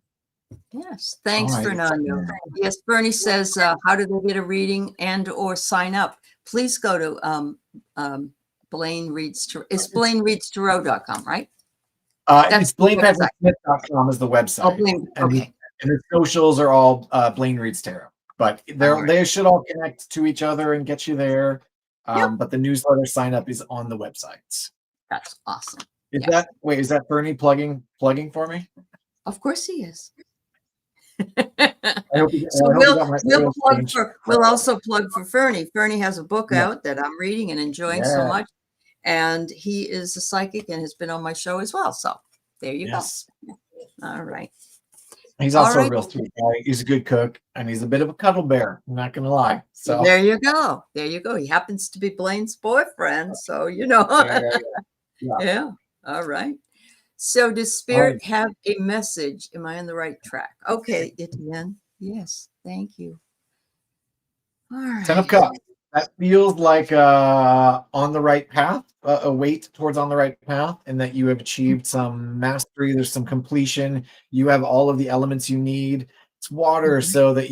Yes. All Thanks, right. Fernando. Yes, Bernie says, how do they get a reading and or sign up? Please go to Blaine Reads Tarot. It's BlaineReadsTarot.com, right? That's It's the website. blainepatricksmith.com is the Oh, website. Blaine. And Okay. the socials are all Blaine Reads Tarot. But All right. they should all connect to each other and get you there. Yep. But the newsletter sign up is on the websites. That's awesome. Is Yes. that Bernie plugging for me? Of course he is. I hope you So got my oil change. we'll also plug for Fernie. Fernie has a book Yeah. out that I'm reading and enjoying so Yeah. much. And he is a psychic and has been on my show as well. So there you Yes. go. All right. He's All also a right. real sweet guy. He's a good cook, and he's a bit of a cuddle bear. I'm not gonna lie. So There you go. There you go. He happens to be Blaine's boyfriend. So, yeah. Yeah. All right. So does All right. Spirit have a message? Am I on the right track? Okay, Etienne. Yes. Thank you. All 10 of right. Cups. That feels like on the right path, a weight towards on the right path, and that you have achieved some mastery. There's some completion. You have all of the elements you need. It's water, Mhm. so that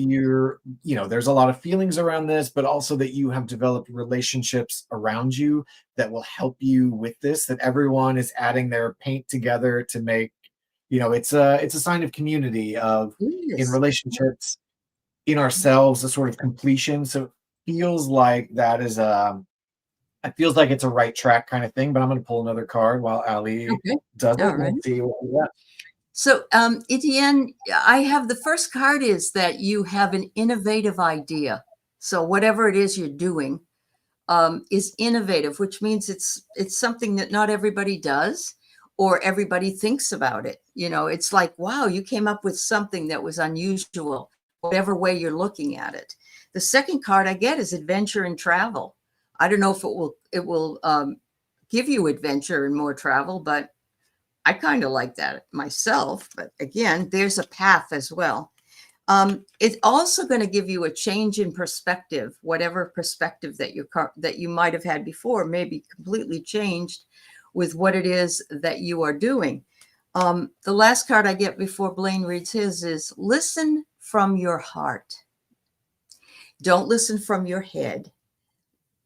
there's a lot of feelings around this, but also that you have developed relationships around you that will help you with this, that everyone is adding their paint together to make, it's a sign of community, of in Yes. relationships, in ourselves, a sort of completion. So it feels like it feels like it's a right track kind of thing. But I'm going to pull another card while Aley Okay. does it, All and right. we'll see what we got. So, Etienne, I have the first card is that you have an innovative idea. So whatever it is you're doing is innovative, which means it's something that not everybody does or everybody thinks about it. It's like, wow, you came up with something that was unusual, whatever way you're looking at it. The second card I get is adventure and travel. I don't know if it will give you adventure and more travel, but I kind of like that myself. But again, there's a path as well. It's also going to give you a change in perspective, whatever perspective that you might have had before may be completely changed with what it is that you are doing. The last card I get before Blaine reads his is listen from your heart. Don't listen from your head.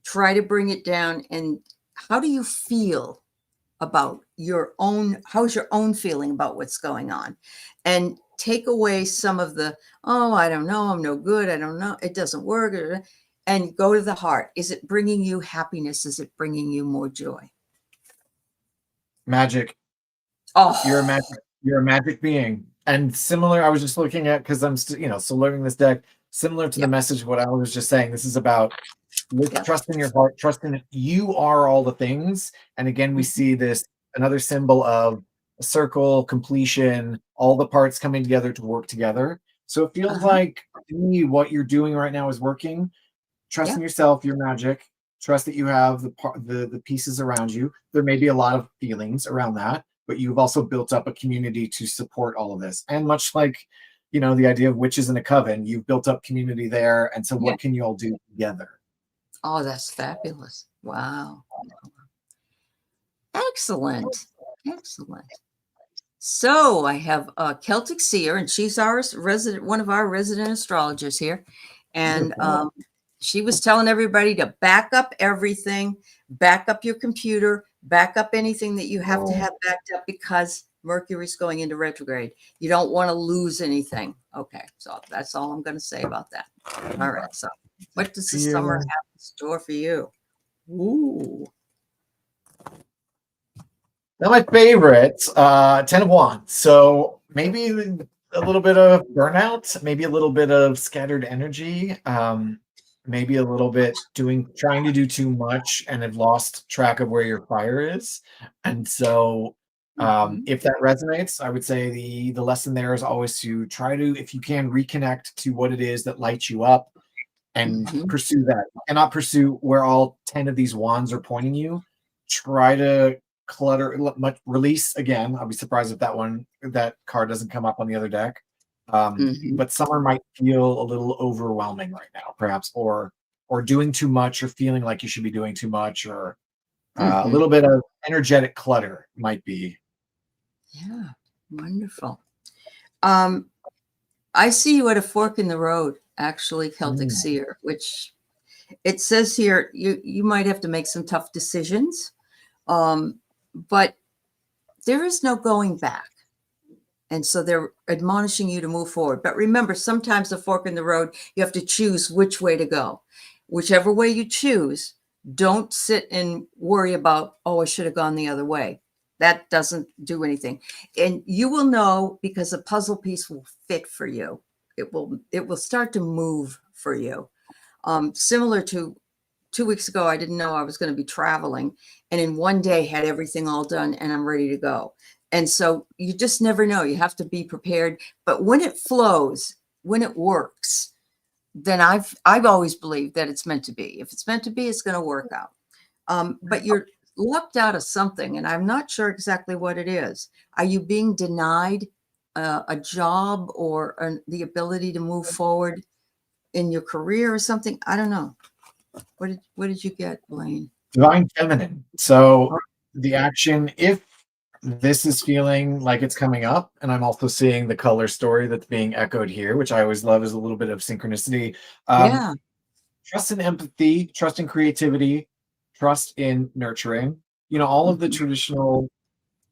Try to bring it down. And how do you feel about how's your own feeling about what's going on? And take away some of the, oh, I don't know, I'm no good, I don't know, it doesn't work, and go to the heart. Is it bringing you happiness? Is it bringing you more joy? Magic. Oh, You're a magic being. And similar, I was just looking at, because I'm still learning this deck, similar to the yep, message of what I was just saying. This is about yep. trust in your heart, trust in you are all the things. And again, we see this another symbol of a circle, completion, all the parts coming together to work together. So it feels like to me what you're doing right now is working. Trust in yourself, your magic. Trust that you have the pieces around you. There may be a lot of feelings around that, but you've also built up a community to support all of this. And much like, the idea of witches in a coven, you've built up community there. And so what can you all do together? Oh, that's fabulous. Wow. Excellent. Excellent. So I have a Celtic seer, and she's one of our resident astrologers here. And she was telling everybody to back up everything, back up your computer, back up anything that you have to have backed up, because Mercury's going into retrograde. You don't want to lose anything. Okay, so that's all I'm going to say about that. All right, so what does the summer have in store for you? Ooh. Now my favorite, 10 of Wands. So maybe a little bit of burnout, maybe a little bit of scattered energy, maybe a little bit trying to do too much and have lost track of where your fire is. And so if that resonates, I would say the lesson there is always to try to, if you can, reconnect to what it is that lights you up and pursue that. And not pursue where all 10 of these wands are pointing you. Try to release again. I'll be surprised if that card doesn't come up on the other deck. But summer might feel a little overwhelming right now, perhaps, or doing too much, or feeling like you should be doing too much, or a little bit of energetic clutter might be. Yeah, wonderful. I see you at a fork in the road, actually, Celtic seer, which it says here you might have to make some tough decisions, but there is no going back. And so they're admonishing you to move forward. But remember, sometimes the fork in the road, you have to choose which way to go. Whichever way you choose, don't sit and worry about, oh, I should have gone the other way. That doesn't do anything. And you will know, because a puzzle piece will fit for you. It will start to move for you. Similar to 2 weeks ago, I didn't know I was going to be traveling, and in one day had everything all done and I'm ready to go. And so you just never know. You have to be prepared. But when it flows, when it works, then I've always believed that it's meant to be. If it's meant to be, it's going to work out. But you're lucked out of something, and I'm not sure exactly what it is. Are you being denied a job or the ability to move forward in your career or something? I don't know. What did you get, Blaine? Divine feminine. So the action, if this is feeling like it's coming up, and I'm also seeing the color story that's being echoed here, which I always love, is a little bit of synchronicity. Trust in empathy, trust in creativity, trust in nurturing, all of the traditional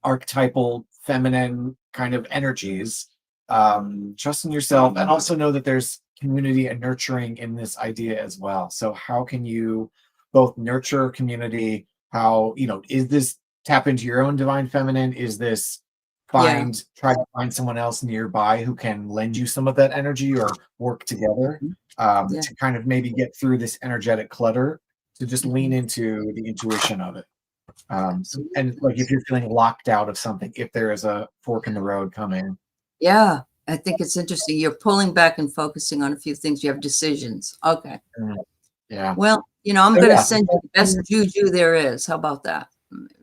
archetypal feminine kind of energies. Trust in yourself, and also know that there's community and nurturing in this idea as well. So how can you both nurture community? How, is this tap into your own divine feminine? Is this try to find someone else nearby who can lend you some of that energy, or work together to kind of maybe get through this energetic clutter, to just lean into the intuition of it. And like, if you're feeling locked out of something, if there is a fork in the road coming. Yeah, I think it's interesting. You're pulling back and focusing on a few things. You have decisions. Okay. Yeah. Well, I'm going to send you the best juju there is. How about that?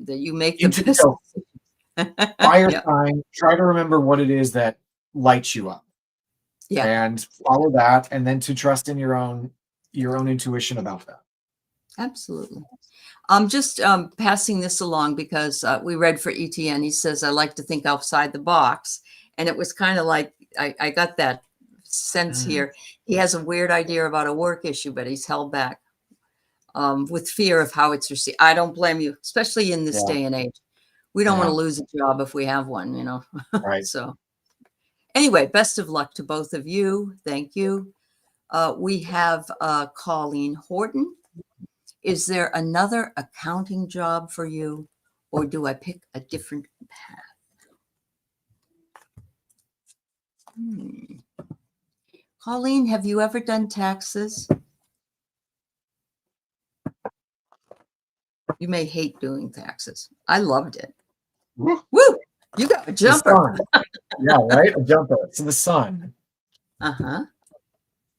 That you make the best. Fire sign. Try to remember what it is that lights you up. Yeah. And follow that, and then to trust in your own intuition about that. Absolutely. I'm just passing this along because we read for ETN. He says, I like to think outside the box. And it was kind of like, I got that sense here. He has a weird idea about a work issue, but he's held back with fear of how it's received. I don't blame you, especially in this day and age. We don't want to lose a job if we have one, Right. So anyway, best of luck to both of you. Thank you. We have Colleen Horton. Is there another accounting job for you, or do I pick a different path? Colleen, have you ever done taxes? You may hate doing taxes. I loved it. Woo! You got a jumper. Yeah, right? A jumper. It's the sun. Uh-huh.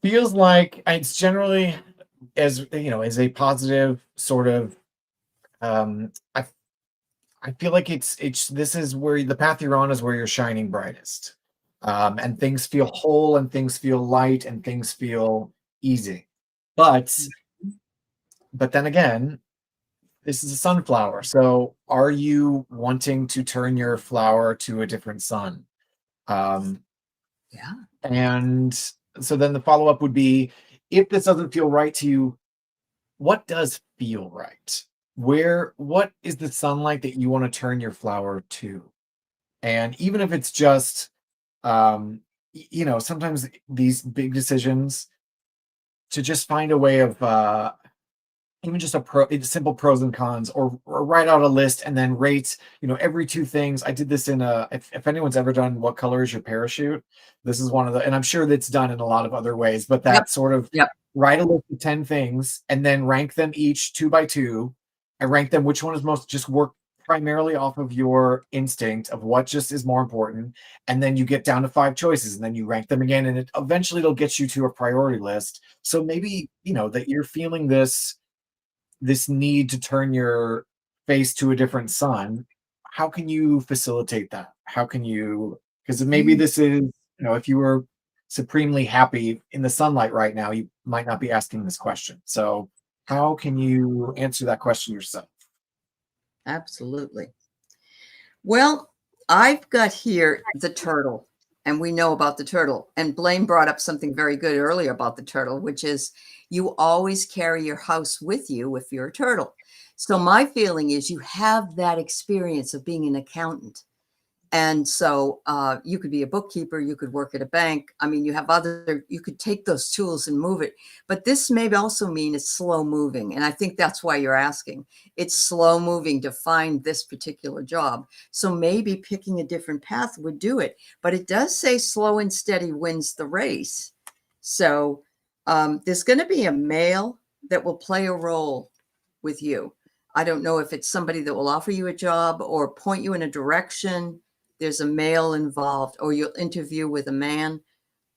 Feels like it's generally, as you know, as a positive sort of, I feel like it's this is where the path you're on is where you're shining brightest. And things feel whole and things feel light and things feel easy. But but then again, this is a sunflower. So are you wanting to turn your flower to a different sun? Um, Yeah. and so then the follow-up would be, if this doesn't feel right to you, what does feel right? What is the sunlight that you want to turn your flower to? And even if it's just, sometimes these big decisions, to just find a way of, even just simple pros and cons, or write out a list and then rate, every two things. I did this in if anyone's ever done What Color Is Your Parachute, this is one of the, and I'm sure that's done in a lot of other ways, but Yep. that sort of, Yep. write a list of 10 things and then rank them each 2 by 2, and rank them which one is most, just work primarily off of your instinct of what just is more important. And then you get down to 5 choices and then you rank them again, and eventually it'll get you to a priority list. So maybe, that you're feeling this need to turn your face to a different sun. How can you facilitate that? How can you, because maybe Mm. this is, if you were supremely happy in the sunlight right now, you might not be asking this question. So how can you answer that question yourself? Absolutely. Well, I've got here the turtle, and we know about the turtle. And Blaine brought up something very good earlier about the turtle, which is you always carry your house with you if you're a turtle. So my feeling is you have that experience of being an accountant. And so you could be a bookkeeper, you could work at a bank. I mean, you could take those tools and move it. But this may also mean it's slow moving. And I think that's why you're asking. It's slow moving to find this particular job. So maybe picking a different path would do it. But it does say slow and steady wins the race. So there's going to be a male that will play a role with you. I don't know if it's somebody that will offer you a job or point you in a direction. There's a male involved, or you'll interview with a man.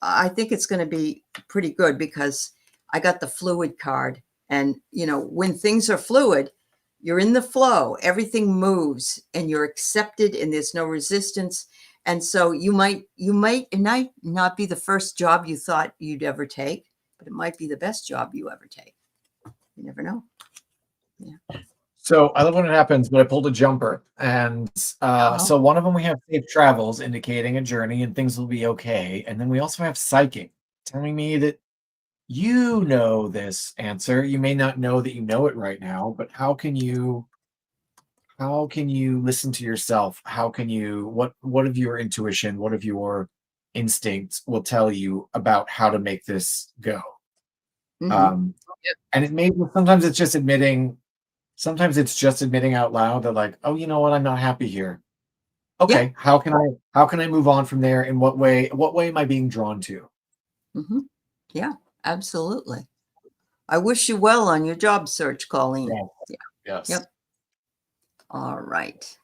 I think it's going to be pretty good because I got the fluid card. And, when things are fluid, you're in the flow, everything moves and you're accepted and there's no resistance. And so it might not be the first job you thought you'd ever take, but it might be the best job you ever take. You never know. Yeah. So I love when it happens, but I pulled a jumper. And so one of them, we have safe travels, indicating a journey and things will be okay. And then we also have psychic, telling me that you know this answer. You may not know that you know it right now, but how can you listen to yourself? How can you, what of your intuition, what of your instincts will tell you about how to make this go? Mm-hmm. And sometimes it's just admitting out loud that, like, oh, you know what, I'm not happy here. Yeah. Okay, how can I move on from there? In what way am I being drawn to? Mm-hmm. Yeah, absolutely. I wish you well on your job search, Colleen. Yeah. Yeah. Yes. Yep. All right.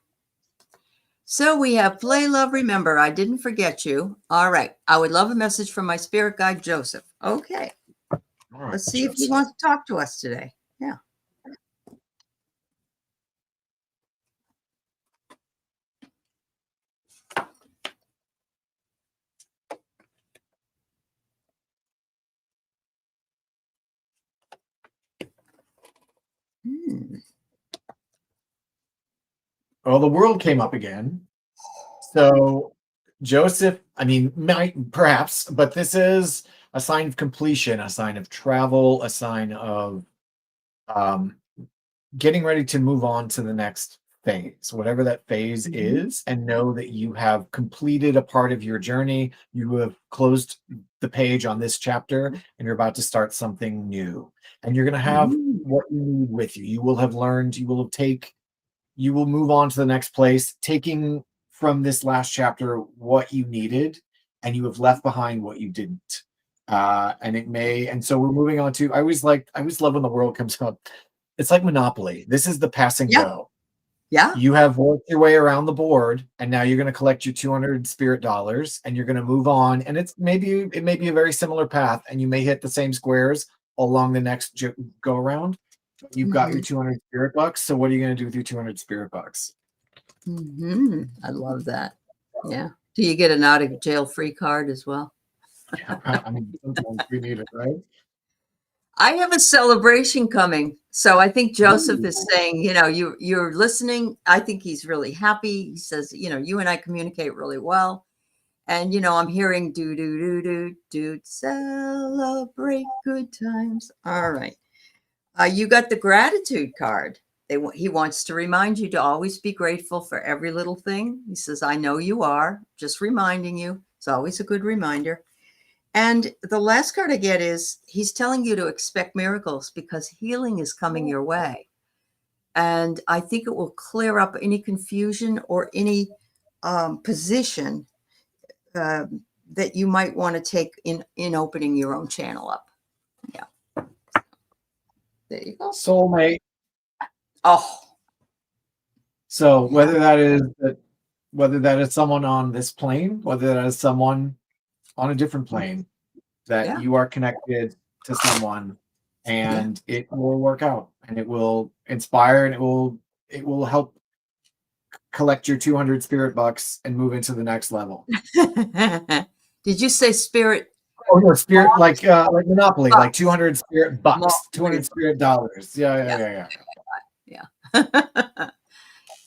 So we have Play, Love, Remember. I didn't forget you. All right. I would love a message from my spirit guide, Joseph. Okay. All right, Let's see if he Joseph. wants to talk to us today. Yeah. Hmm. Well, the world came up again. So Joseph, I mean, might perhaps, but this is a sign of completion, a sign of travel, a sign of um, getting ready to move on to the next phase, whatever that phase Mhm. is, and know that you have completed a part of your journey. You have closed the page on this chapter, and you're about to start something new. And you're going to have Mhm. what you need with you. You will have learned, you will move on to the next place, taking from this last chapter what you needed, and you have left behind what you didn't. And so we're moving on to, I always love when the world comes up. It's like Monopoly. This is the pass and Yeah. go. Yeah. You have worked your way around the board, and now you're going to collect your 200 spirit dollars, and you're going to move on. And it may be a very similar path, and you may hit the same squares along the next go around. You've got your 200 spirit bucks. So what are you going to do with your 200 spirit bucks? I love that. Yeah. Do you get an out of jail free card as well? Yeah, I mean, sometimes we need it, right? I have a celebration coming. So I think Joseph Ooh. is saying, you're listening. I think he's really happy. He says, you and I communicate really well. And, I'm hearing do, do, do, do, do, celebrate good times. All right. You got the gratitude card. He wants to remind you to always be grateful for every little thing. He says, I know you are. Just reminding you. It's always a good reminder. And the last card I get is he's telling you to expect miracles because healing is coming your way. And I think it will clear up any confusion or any position that you might want to take in opening your own channel up. Yeah. There you go. Soulmate. Oh. So whether that is someone on this plane, whether that is someone on a different plane, that you are connected to someone, and it will work out, and it will inspire, and it will help collect your 200 spirit bucks and move into the next level. Did you say spirit? Oh no, spirit like Monopoly, bucks. Like 200 spirit bucks, 200 spirit dollars. Yeah.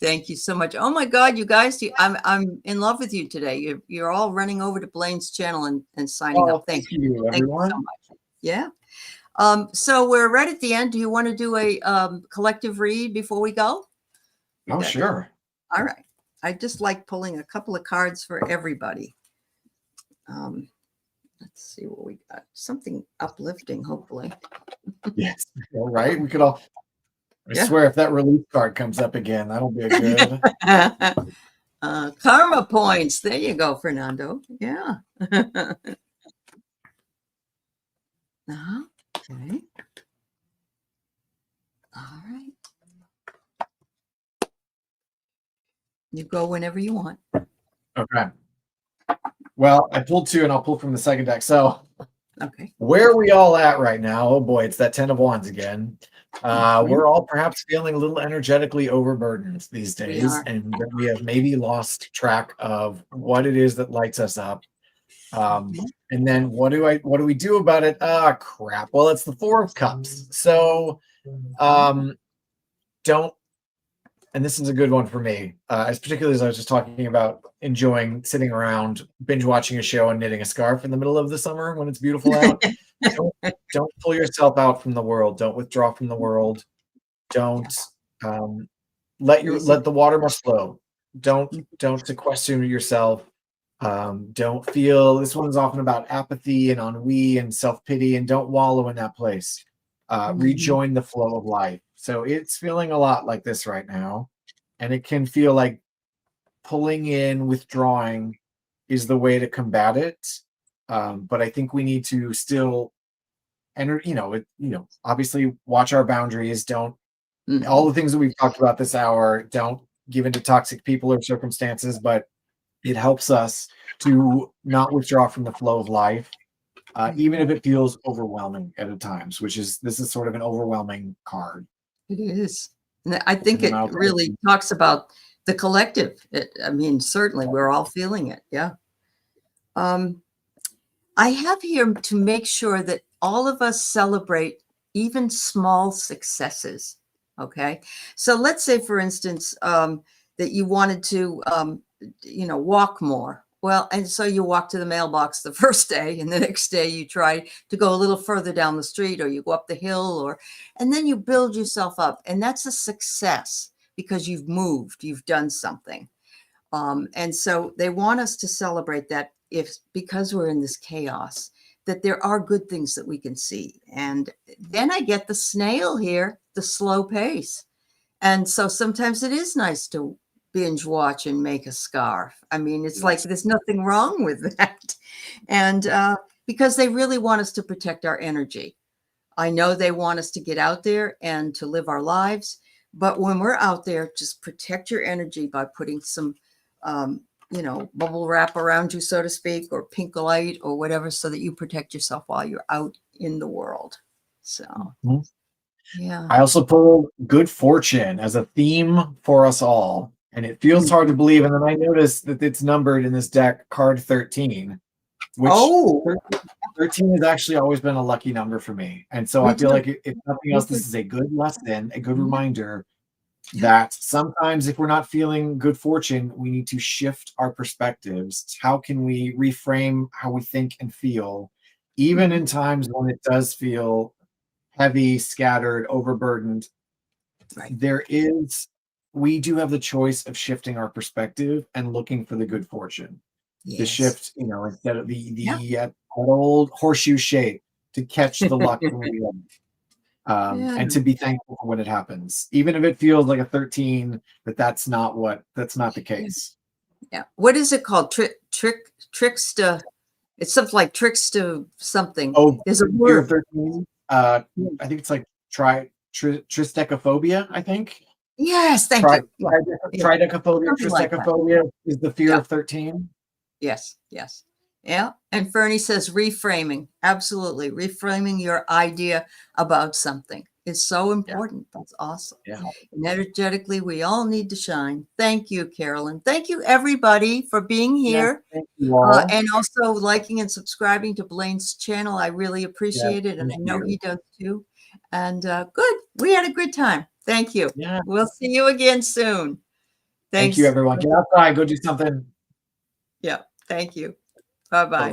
Thank you so much. Oh my God, you guys! I'm in love with you today. You're all running over to Blaine's channel and signing up. Thank you, everyone. Thank you so much. Yeah. So we're right at the end. Do you want to do a collective read before we go? Oh, sure. All right. I just like pulling a couple of cards for everybody. Let's see what we got. Something uplifting, hopefully. Yes. All right. We could all. I swear, if that relief card comes up again, that'll be a good. Karma points. There you go, Fernando. Yeah. Okay. All right. You go whenever you want. Okay. Well, I pulled two, and I'll pull from the second deck. So, okay. Where are we all at right now? Oh boy, it's that 10 of Wands again. We're all perhaps feeling a little energetically overburdened these days, and we have maybe lost track of what it is that lights us up. And then what do we do about it? Crap. Well, it's the Four of Cups. So don't, and this is a good one for me, as particularly as I was just talking about enjoying sitting around binge watching a show and knitting a scarf in the middle of the summer when it's beautiful out. Don't pull yourself out from the world. Don't withdraw from the world. Don't let the water run slow. Don't sequester yourself. Don't feel, this one's often about apathy and ennui and self-pity, and don't wallow in that place. Rejoin the flow of life. So it's feeling a lot like this right now, and it can feel like pulling in, withdrawing is the way to combat it. But I think we need to still enter, obviously watch our boundaries. Don't all the things that we've talked about this hour, don't give into toxic people or circumstances, but it helps us to not withdraw from the flow of life, even if it feels overwhelming at times, this is sort of an overwhelming card. It is. And I think it really talks about the collective. Certainly we're all feeling it. Yeah. I have here to make sure that all of us celebrate even small successes. Okay. So let's say, for instance, that you wanted to, walk more. Well, and so you walk to the mailbox the first day, and the next day you try to go a little further down the street, or you go up the hill, and then you build yourself up. And that's a success because you've moved, you've done something. And so they want us to celebrate that because we're in this chaos, that there are good things that we can see. And then I get the snail here, the slow pace. And so sometimes it is nice to binge watch and make a scarf. It's like there's nothing wrong with that. And because they really want us to protect our energy. I know they want us to get out there and to live our lives, But when we're out there, just protect your energy by putting some, bubble wrap around you, so to speak, or pink light or whatever, so that you protect yourself while you're out in the world. So, yeah. I also pulled good fortune as a theme for us all. And it feels hard to believe. And then I noticed that it's numbered in this deck, card 13, which 13 has actually always been a lucky number for me. And so I feel like if nothing else, this is a good lesson, a good reminder that sometimes if we're not feeling good fortune, we need to shift our perspectives. How can we reframe how we think and feel, even in times when it does feel heavy, scattered, overburdened? Right. We do have the choice of shifting our perspective and looking for the good fortune. To shift, instead of the old horseshoe shape, to catch the luck when we and to be thankful for when it happens, even if it feels like a 13. But that's not the case. Yeah. What is it called? Trickster. It's something like trickster something. Oh, there's a word. 13. I think it's like tristechophobia, I think. Yes, thank you. Tridecaphobia, tristechophobia is the fear of 13. Yes. Yeah. And Fernie says reframing. Absolutely. Reframing your idea about something is so important. That's awesome. Yeah. And energetically, we all need to shine. Thank you, Carolyn. Thank you, everybody, for being here. Thank you all. And also liking and subscribing to Blaine's channel. I really appreciate it. And I know he does too. And good. We had a good time. Thank you. Yeah. We'll see you again soon. Thanks. Thank you, everyone. Get outside. Go do something. Yeah. Thank you. Bye-bye.